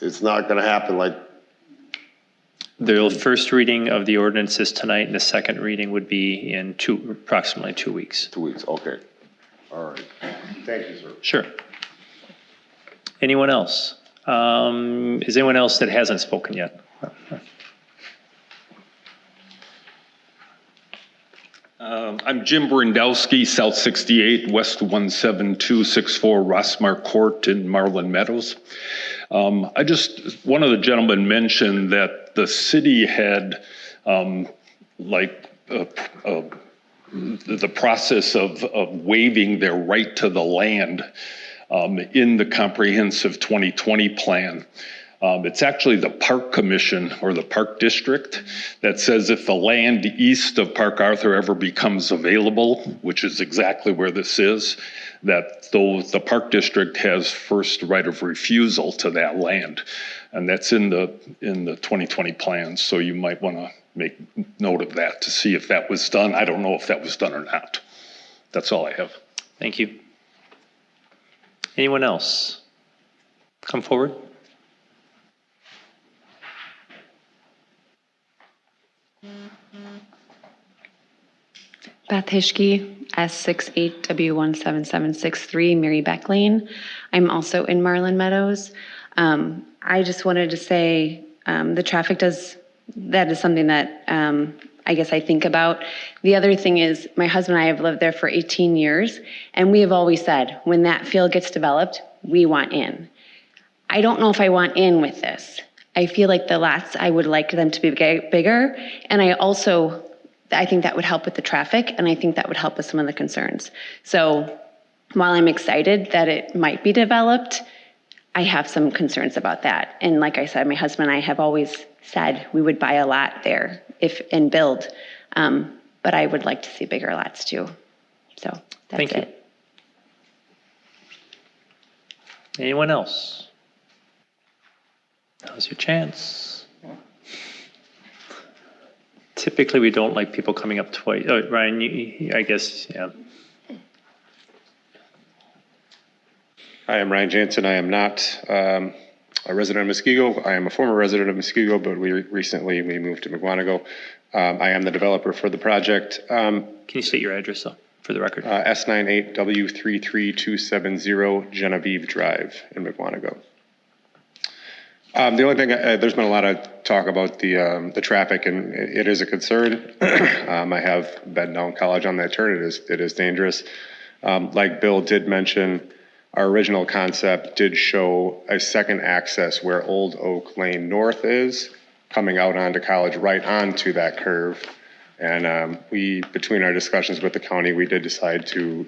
It's not going to happen like. The first reading of the ordinance is tonight, and the second reading would be in approximately 2 weeks. 2 weeks, okay. All right. Thank you, sir. Sure. Anyone else? Is anyone else that hasn't spoken yet? I'm Jim Brindowski, South 68, West 17264, Rossmar Court in Marlin Meadows. One of the gentlemen mentioned that the city had the process of waiving their right to the land in the comprehensive 2020 plan. It's actually the Park Commission or the Park District that says if the land east of Park Arthur ever becomes available, which is exactly where this is, that the Park District has first right of refusal to that land. And that's in the 2020 plan. So you might want to make note of that to see if that was done. I don't know if that was done or not. That's all I have. Thank you. Anyone else? Come forward. Beth Hischke, S68W17763, Mary Beck Lane. I'm also in Marlin Meadows. I just wanted to say the traffic does that is something that I guess I think about. The other thing is my husband and I have lived there for 18 years, and we have always said when that field gets developed, we want in. I don't know if I want in with this. I feel like the lots, I would like them to be bigger, and I think that would help with the traffic, and I think that would help with some of the concerns. So while I'm excited that it might be developed, I have some concerns about that. And like I said, my husband and I have always said we would buy a lot there and build, but I would like to see bigger lots too. So that's Thank you. it. Anyone else? Now's your chance. Typically, we don't like people coming up twice. Oh, Ryan, I guess, yeah. Hi, I'm Ryan Jansen. I am not a resident of Muskego. I am a former resident of Muskego, but we moved to Muskego. I am the developer for the project. Can you state your address, though, for the record? S98W33270 Genevieve Drive in Muskego. The only thing, there's been a lot of talk about the traffic, and it is a concern. I have been down College on that turn. It is dangerous. Like Bill did mention, our original concept did show a second access where Old Oak Lane North is, coming out onto College, right onto that curve. And between our discussions with the county, we did decide to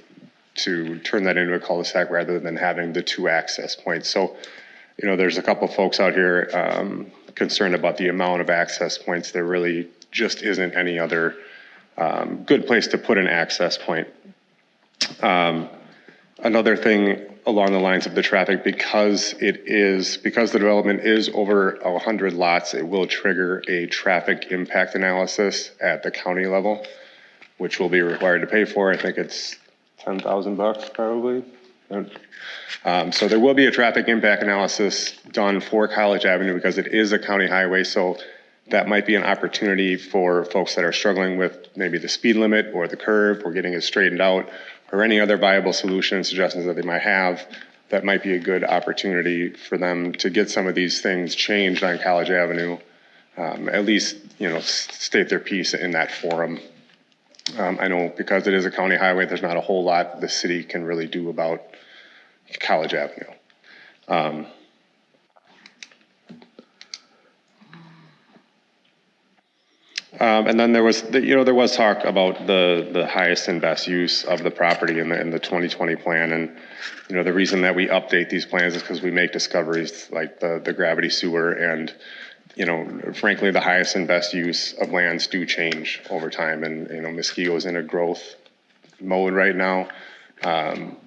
turn that into a cul-de-sac rather than having the two access points. So, there's a couple folks out here concerned about the amount of access points. There really just isn't any other good place to put an access point. Another thing along the lines of the traffic, because the development is over 100 lots, it will trigger a traffic impact analysis at the county level, which we'll be required to pay for. I think it's $10,000 probably. So there will be a traffic impact analysis done for College Avenue because it is a county highway. So that might be an opportunity for folks that are struggling with maybe the speed limit or the curve or getting it straightened out, or any other viable solution suggestions that they might have. That might be a good opportunity for them to get some of these things changed on College Avenue, at least, state their piece in that forum. I know because it is a county highway, there's not a whole lot the city can really do about College Avenue. And then there was talk about the highest and best use of the property in the 2020 plan. And, the reason that we update these plans is because we make discoveries like the gravity sewer and, frankly, the highest and best use of lands do change over time. And, Muskego is in a growth mode right now.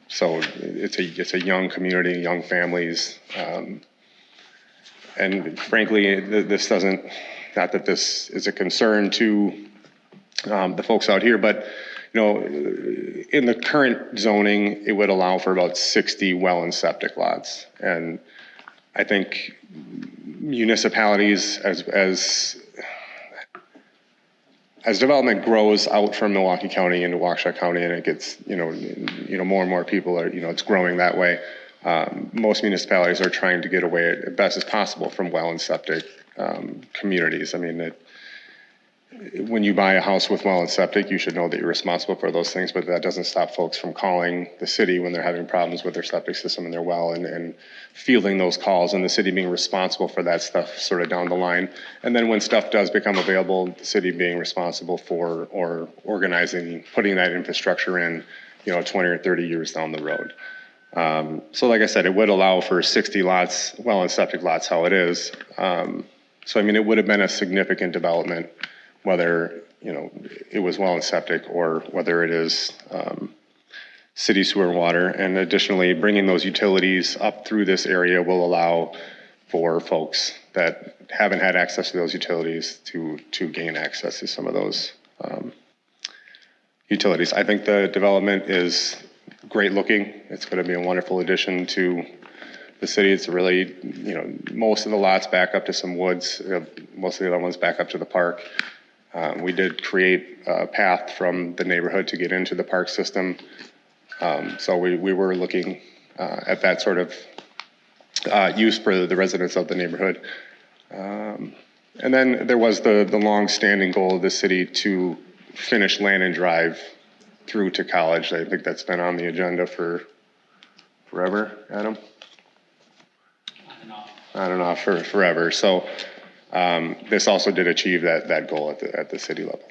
So it's a young community, young families. And frankly, this doesn't, not that this is a concern to the folks out here, but in the current zoning, it would allow for about 60 well and septic lots. And I think municipalities, as development grows out from Milwaukee County into Waukesha County, and it gets more and more people are it's growing that way. Most municipalities are trying to get away as best as possible from well and septic communities. I mean, when you buy a house with well and septic, you should know that you're responsible for those things, but that doesn't stop folks from calling the city when they're having problems with their septic system and their well, and fielding those calls, and the city being responsible for that stuff sort of down the line. And then when stuff does become available, the city being responsible for or organizing, putting that infrastructure in, 20 or 30 years down the road. So like I said, it would allow for 60 lots, well and septic lots, how it is. So, I mean, it would have been a significant development, whether, it was well and septic or whether it is city sewer and water. And additionally, bringing those utilities up through this area will allow for folks that haven't had access to those utilities to gain access to some of those utilities. I think the development is great looking. It's going to be a wonderful addition to the city. It's really, most of the lots back up to some woods, most of the other ones back up to the park. We did create a path from the neighborhood to get into the park system. So we were looking at that sort of use for the residents of the neighborhood. And then there was the long-standing goal of the city to finish Landon Drive through to College. I think that's been on the agenda for forever, Adam? I don't know, for forever. So this also did achieve that goal at the city level.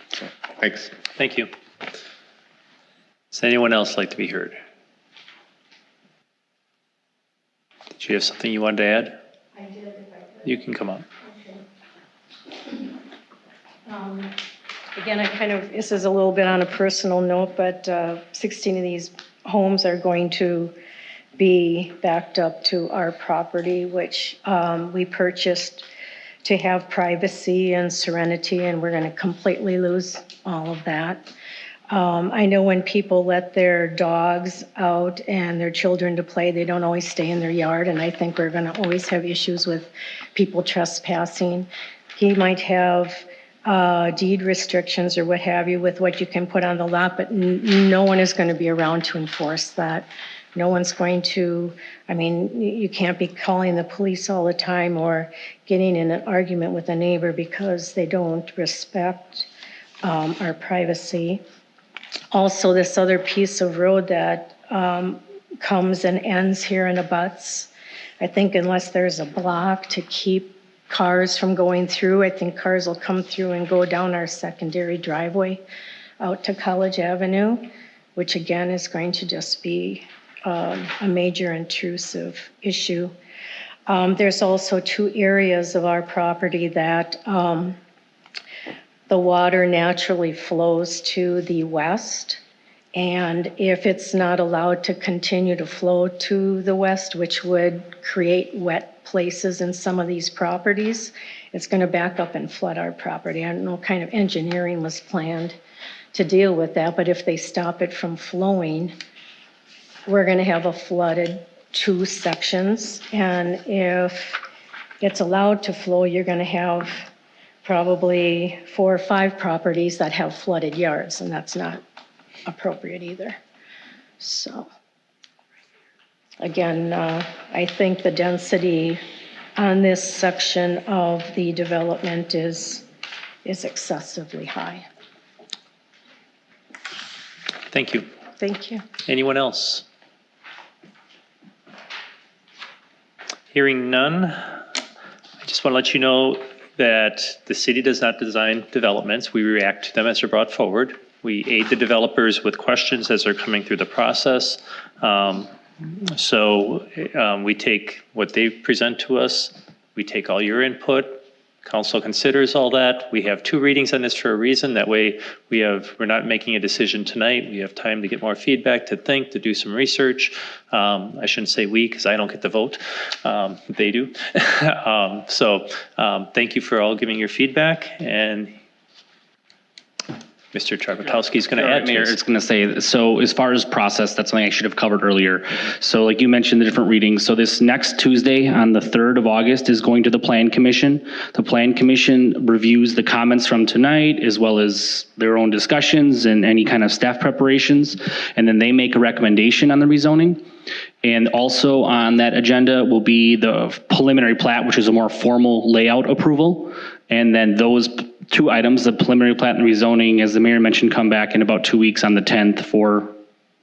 So, thanks. Thank you. Does anyone else like to be heard? Did you have something you wanted to add? I did, if I could. You can come up. Again, this is a little bit on a personal note, but 16 of these homes are going to be backed up to our property, which we purchased to have privacy and serenity, and we're going to completely lose all of that. I know when people let their dogs out and their children to play, they don't always stay in their yard, and I think we're going to always have issues with people trespassing. He might have deed restrictions or what have you with what you can put on the lot, but no one is going to be around to enforce that. No one's going to, you can't be calling the police all the time or getting in an argument with a neighbor because they don't respect our privacy. Also, this other piece of road that comes and ends here and abuts, I think unless there's a block to keep cars from going through, I think cars will come through and go down our secondary driveway out to College Avenue, which again is going to just be a major intrusive issue. There's also 2 areas of our property that the water naturally flows to the west. And if it's not allowed to continue to flow to the west, which would create wet places in some of these properties, it's going to back up and flood our property. I don't know what kind of engineering was planned to deal with that, but if they stop it from flowing, we're going to have a flooded 2 sections. And if it's allowed to flow, you're going to have probably 4 or 5 properties that have flooded yards, and that's not appropriate either. So again, I think the density on this section of the development is excessively high. Thank you. Thank you. Anyone else? Hearing none, I just want to let you know that the city does not design developments. We react to them as they're brought forward. We aid the developers with questions as they're coming through the process. We take what they present to us. We take all your input. Council considers all that. We have 2 readings on this for a reason. That way we're not making a decision tonight. We have time to get more feedback, to think, to do some research. I shouldn't say we because I don't get the vote. They do. Thank you for all giving your feedback. And Mr. Trabakowski is going to add. Mayor, it's going to say, so as far as process, that's something I should have covered earlier. So like you mentioned, the different readings. So this next Tuesday on the 3rd of August is going to the Plan Commission. The Plan Commission reviews the comments from tonight as well as their own discussions and any kind of staff preparations. And then they make a recommendation on the rezoning. And also on that agenda will be the preliminary plat, which is a more formal layout approval. And then those 2 items, the preliminary plat and rezoning, as the mayor mentioned, come back in about 2 weeks on the 10th for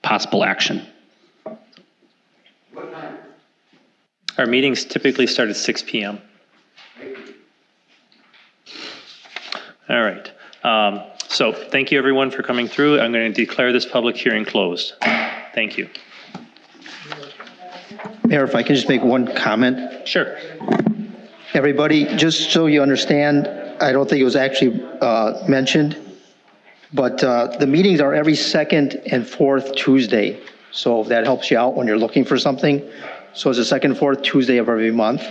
possible action. Our meetings typically start at 6 p.m. All right. So thank you everyone for coming through. I'm going to declare this public hearing closed. Thank you. Mayor, if I can just make one comment. Sure. Everybody, just so you understand, I don't think it was actually mentioned, but the meetings are every 2nd and 4th Tuesday. So if that helps you out when you're looking for something. So it's the 2nd and 4th Tuesday of every month.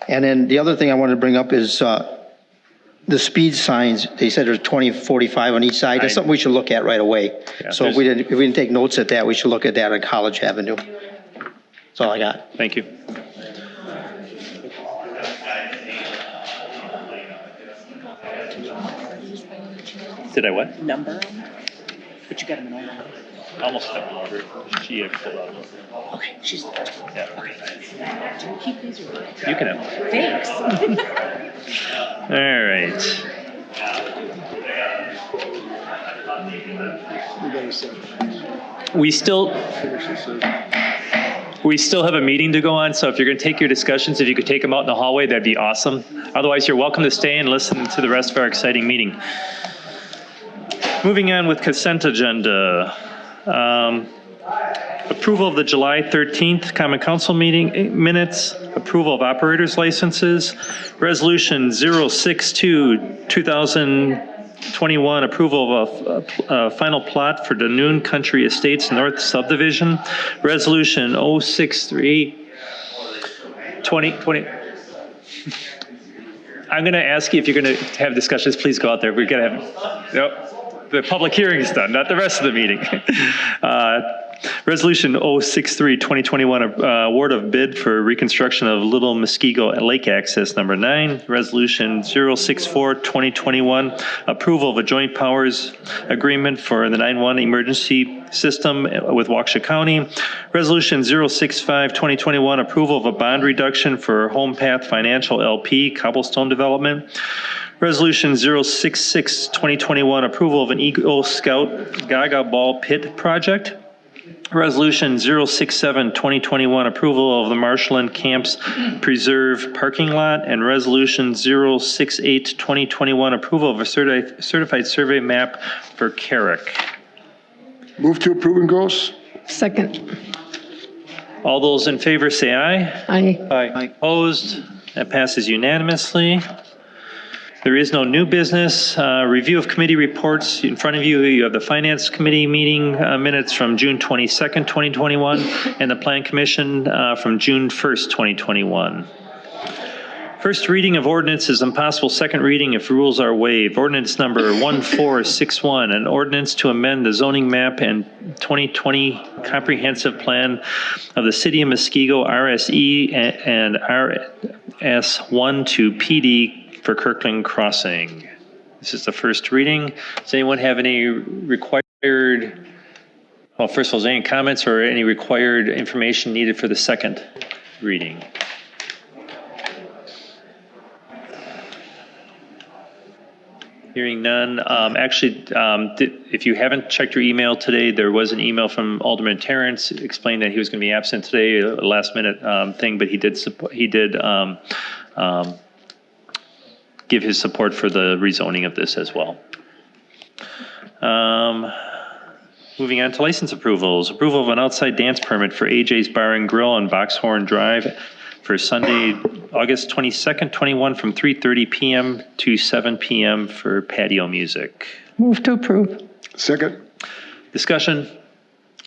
And then the other thing I wanted to bring up is the speed signs. They said there's 20, 45 on each side. That's something we should look at right away. Yeah, so if we didn't take notes at that, we should look at that on College Avenue. That's all I got. Thank you. Did I what? Number. But you got them in order. Almost in order. She pulled out. Okay, she's the first one. Yeah. Okay. Do you keep these or what? You can have. Thanks. All right. We still have a meeting to go on, so if you're going to take your discussions, if you could take them out in the hallway, that'd be awesome. Otherwise, you're welcome to stay and listen to the rest of our exciting meeting. Moving on with consent agenda. Approval of the July 13th Common Council meeting minutes, approval of operators licenses, Resolution 062-2021, approval of a final plot for Danoon Country Estates North Subdivision, Resolution 063-2020. I'm going to ask you if you're going to have discussions, please go out there. We're going to have, nope, the public hearing is done, not the rest of the meeting. Resolution 063-2021, award of bid for reconstruction of Little Muskego Lake Access Number 9. Resolution 064-2021, approval of a joint powers agreement for the 911 emergency system with Waukesha County. Resolution 065-2021, approval of a bond reduction for Home Path Financial LP Cobblestone Development. Resolution 066-2021, approval of an Eagle Scout Gaga Ball Pit project. Resolution 067-2021, approval of the Marshland Camps Preserve parking lot. And Resolution 068-2021, approval of a certified survey map for Carrick. Move to approve and gross. Second. All those in favor say aye. Aye. Aye. Opposed? That passes unanimously. There is no new business. Review of committee reports. In front of you, you have the Finance Committee meeting minutes from June 22nd, 2021, and the Plan Commission from June 1st, 2021. First reading of ordinances and possible second reading if rules are waived. Ordinance number 1461, an ordinance to amend the zoning map and 2020 comprehensive plan of the City of Muskego RSE and RS1 to PD for Kirkland Crossing. This is the first reading. Does anyone have any required, well, first of all, is there any comments or any required information needed for the second reading? Hearing none. Actually, if you haven't checked your email today, there was an email from Alderman Terrence explaining that he was going to be absent today, a last minute thing, but he did give his support for the rezoning of this as well. Moving on to license approvals. Approval of an outside dance permit for AJ's Bar and Grill on Boxhorn Drive for Sunday, August 22nd, 21 from 3:30 p.m. to 7 p.m. for patio music. Move to approve. Second. Discussion.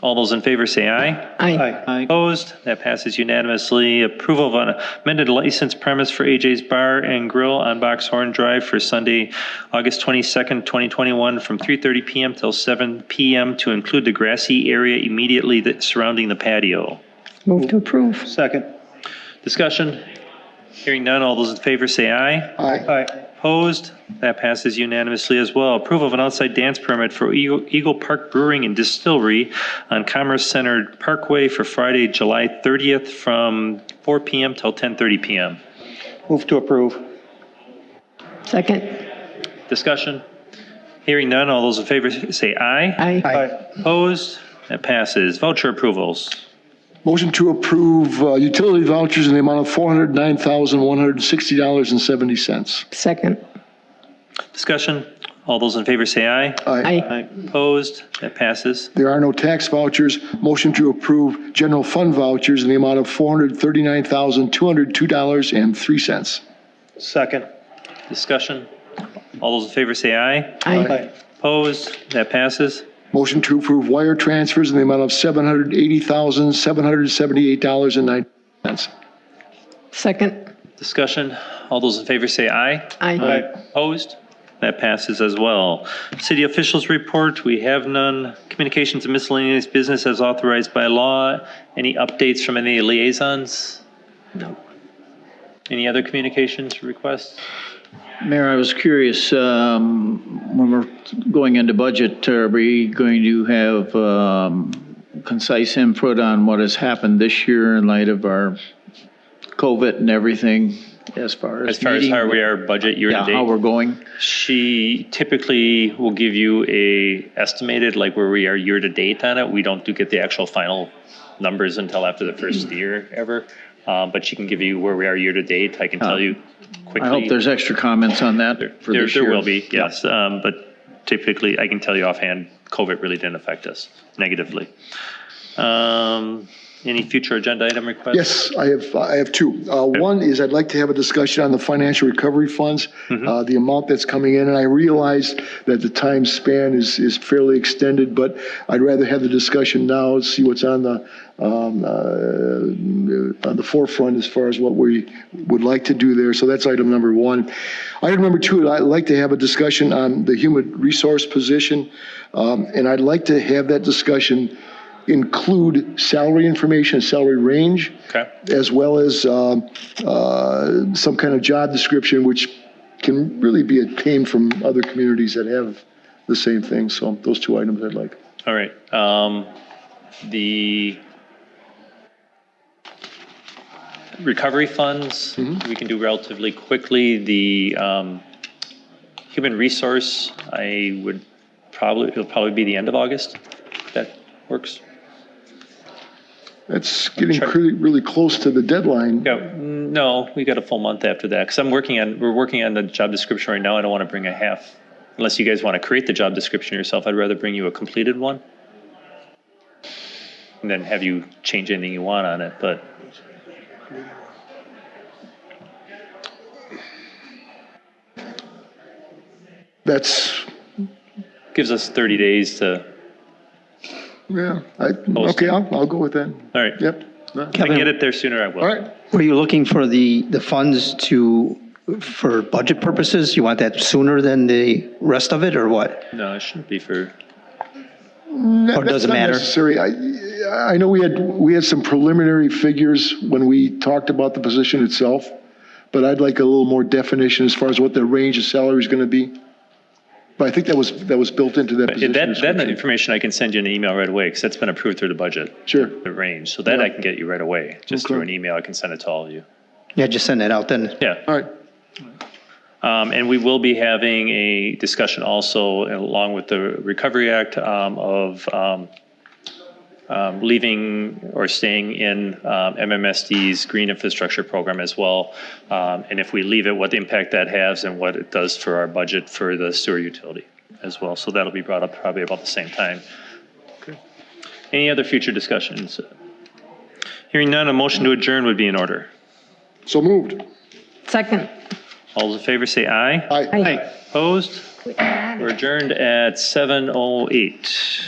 All those in favor say aye. Aye. Opposed? That passes unanimously. Approval of an amended license premise for AJ's Bar and Grill on Boxhorn Drive for Sunday, August 22nd, 2021 from 3:30 p.m. till 7 p.m. to include the grassy area immediately surrounding the patio. Move to approve. Second. Discussion. Hearing none. All those in favor say aye. Aye. Opposed? That passes unanimously as well. Approval of an outside dance permit for Eagle Park Brewing and Distillery on Commerce Center Parkway for Friday, July 30th from 4 p.m. till 10:30 p.m. Move to approve. Second. Discussion. Hearing none. All those in favor say aye. Aye. Opposed? That passes. Voucher approvals. Motion to approve utility vouchers in the amount of $409,160.70. Second. Discussion. All those in favor say aye. Aye. Opposed? That passes. There are no tax vouchers. Motion to approve general fund vouchers in the amount of $439,202.03. Second. Discussion. All those in favor say aye. Aye. Opposed? That passes. Motion to approve wire transfers in the amount of $780,778.09. Second. Discussion. All those in favor say aye. Aye. Opposed? That passes as well. City officials report, we have none. Communications and miscellaneous business as authorized by law. Any updates from any liaisons? No. Any other communications requests? Mayor, I was curious, when we're going into budget, are we going to have concise input on what has happened this year in light of our COVID and everything as far as how we are budget year to date? how we're going? She typically will give you a estimated, like where we are year to date on it. We don't get the actual final numbers until after the first year ever. But she can give you where we are year to date. I can tell you quickly. I hope there's extra comments on that for this year. There will be, yes. But typically, I can tell you offhand, COVID really didn't affect us negatively. Any future agenda item requests? Yes, I have two. One is I'd like to have a discussion on the financial recovery funds, the amount that's coming in. And I realize that the time span is fairly extended, but I'd rather have the discussion now, see what's on the forefront as far as what we would like to do there. So that's item number one. Item number two, I'd like to have a discussion on the human resource position. And I'd like to have that discussion include salary information, salary range, as well as some kind of job description, which can really be obtained from other communities that have the same thing. So those two items I'd like. All right. The recovery funds, we can do relatively quickly. The human resource, it'll probably be the end of August. That works. That's getting really close to the deadline. Yeah, no, we got a full month after that, because we're working on the job description right now. I don't want to bring a half, unless you guys want to create the job description yourself. I'd rather bring you a completed one and then have you change anything you want on it, but. That's. Gives us 30 days to. Yeah, okay, I'll go with that. All right. Yep. If I can get it there sooner, I will. All right. Were you looking for the funds for budget purposes? You want that sooner than the rest of it, or what? No, it shouldn't be for. Or does it matter? Necessary. I know we had some preliminary figures when we talked about the position itself, but I'd like a little more definition as far as what the range of salary is going to be. But I think that was built into that position. That information I can send you an email right away, because that's been approved through the budget. Sure. The range. So that I can get you right away. Just through an email, I can send it to all of you. Yeah, just send that out then. Yeah. All right. And we will be having a discussion also, along with the Recovery Act, of leaving or staying in MMSD's green infrastructure program as well. And if we leave it, what impact that has and what it does for our budget for the sewer utility as well. So that'll be brought up probably about the same time. Okay. Any other future discussions? Hearing none, a motion to adjourn would be in order. So moved. Second. All those in favor say aye. Aye. Opposed? We're adjourned at 7:08.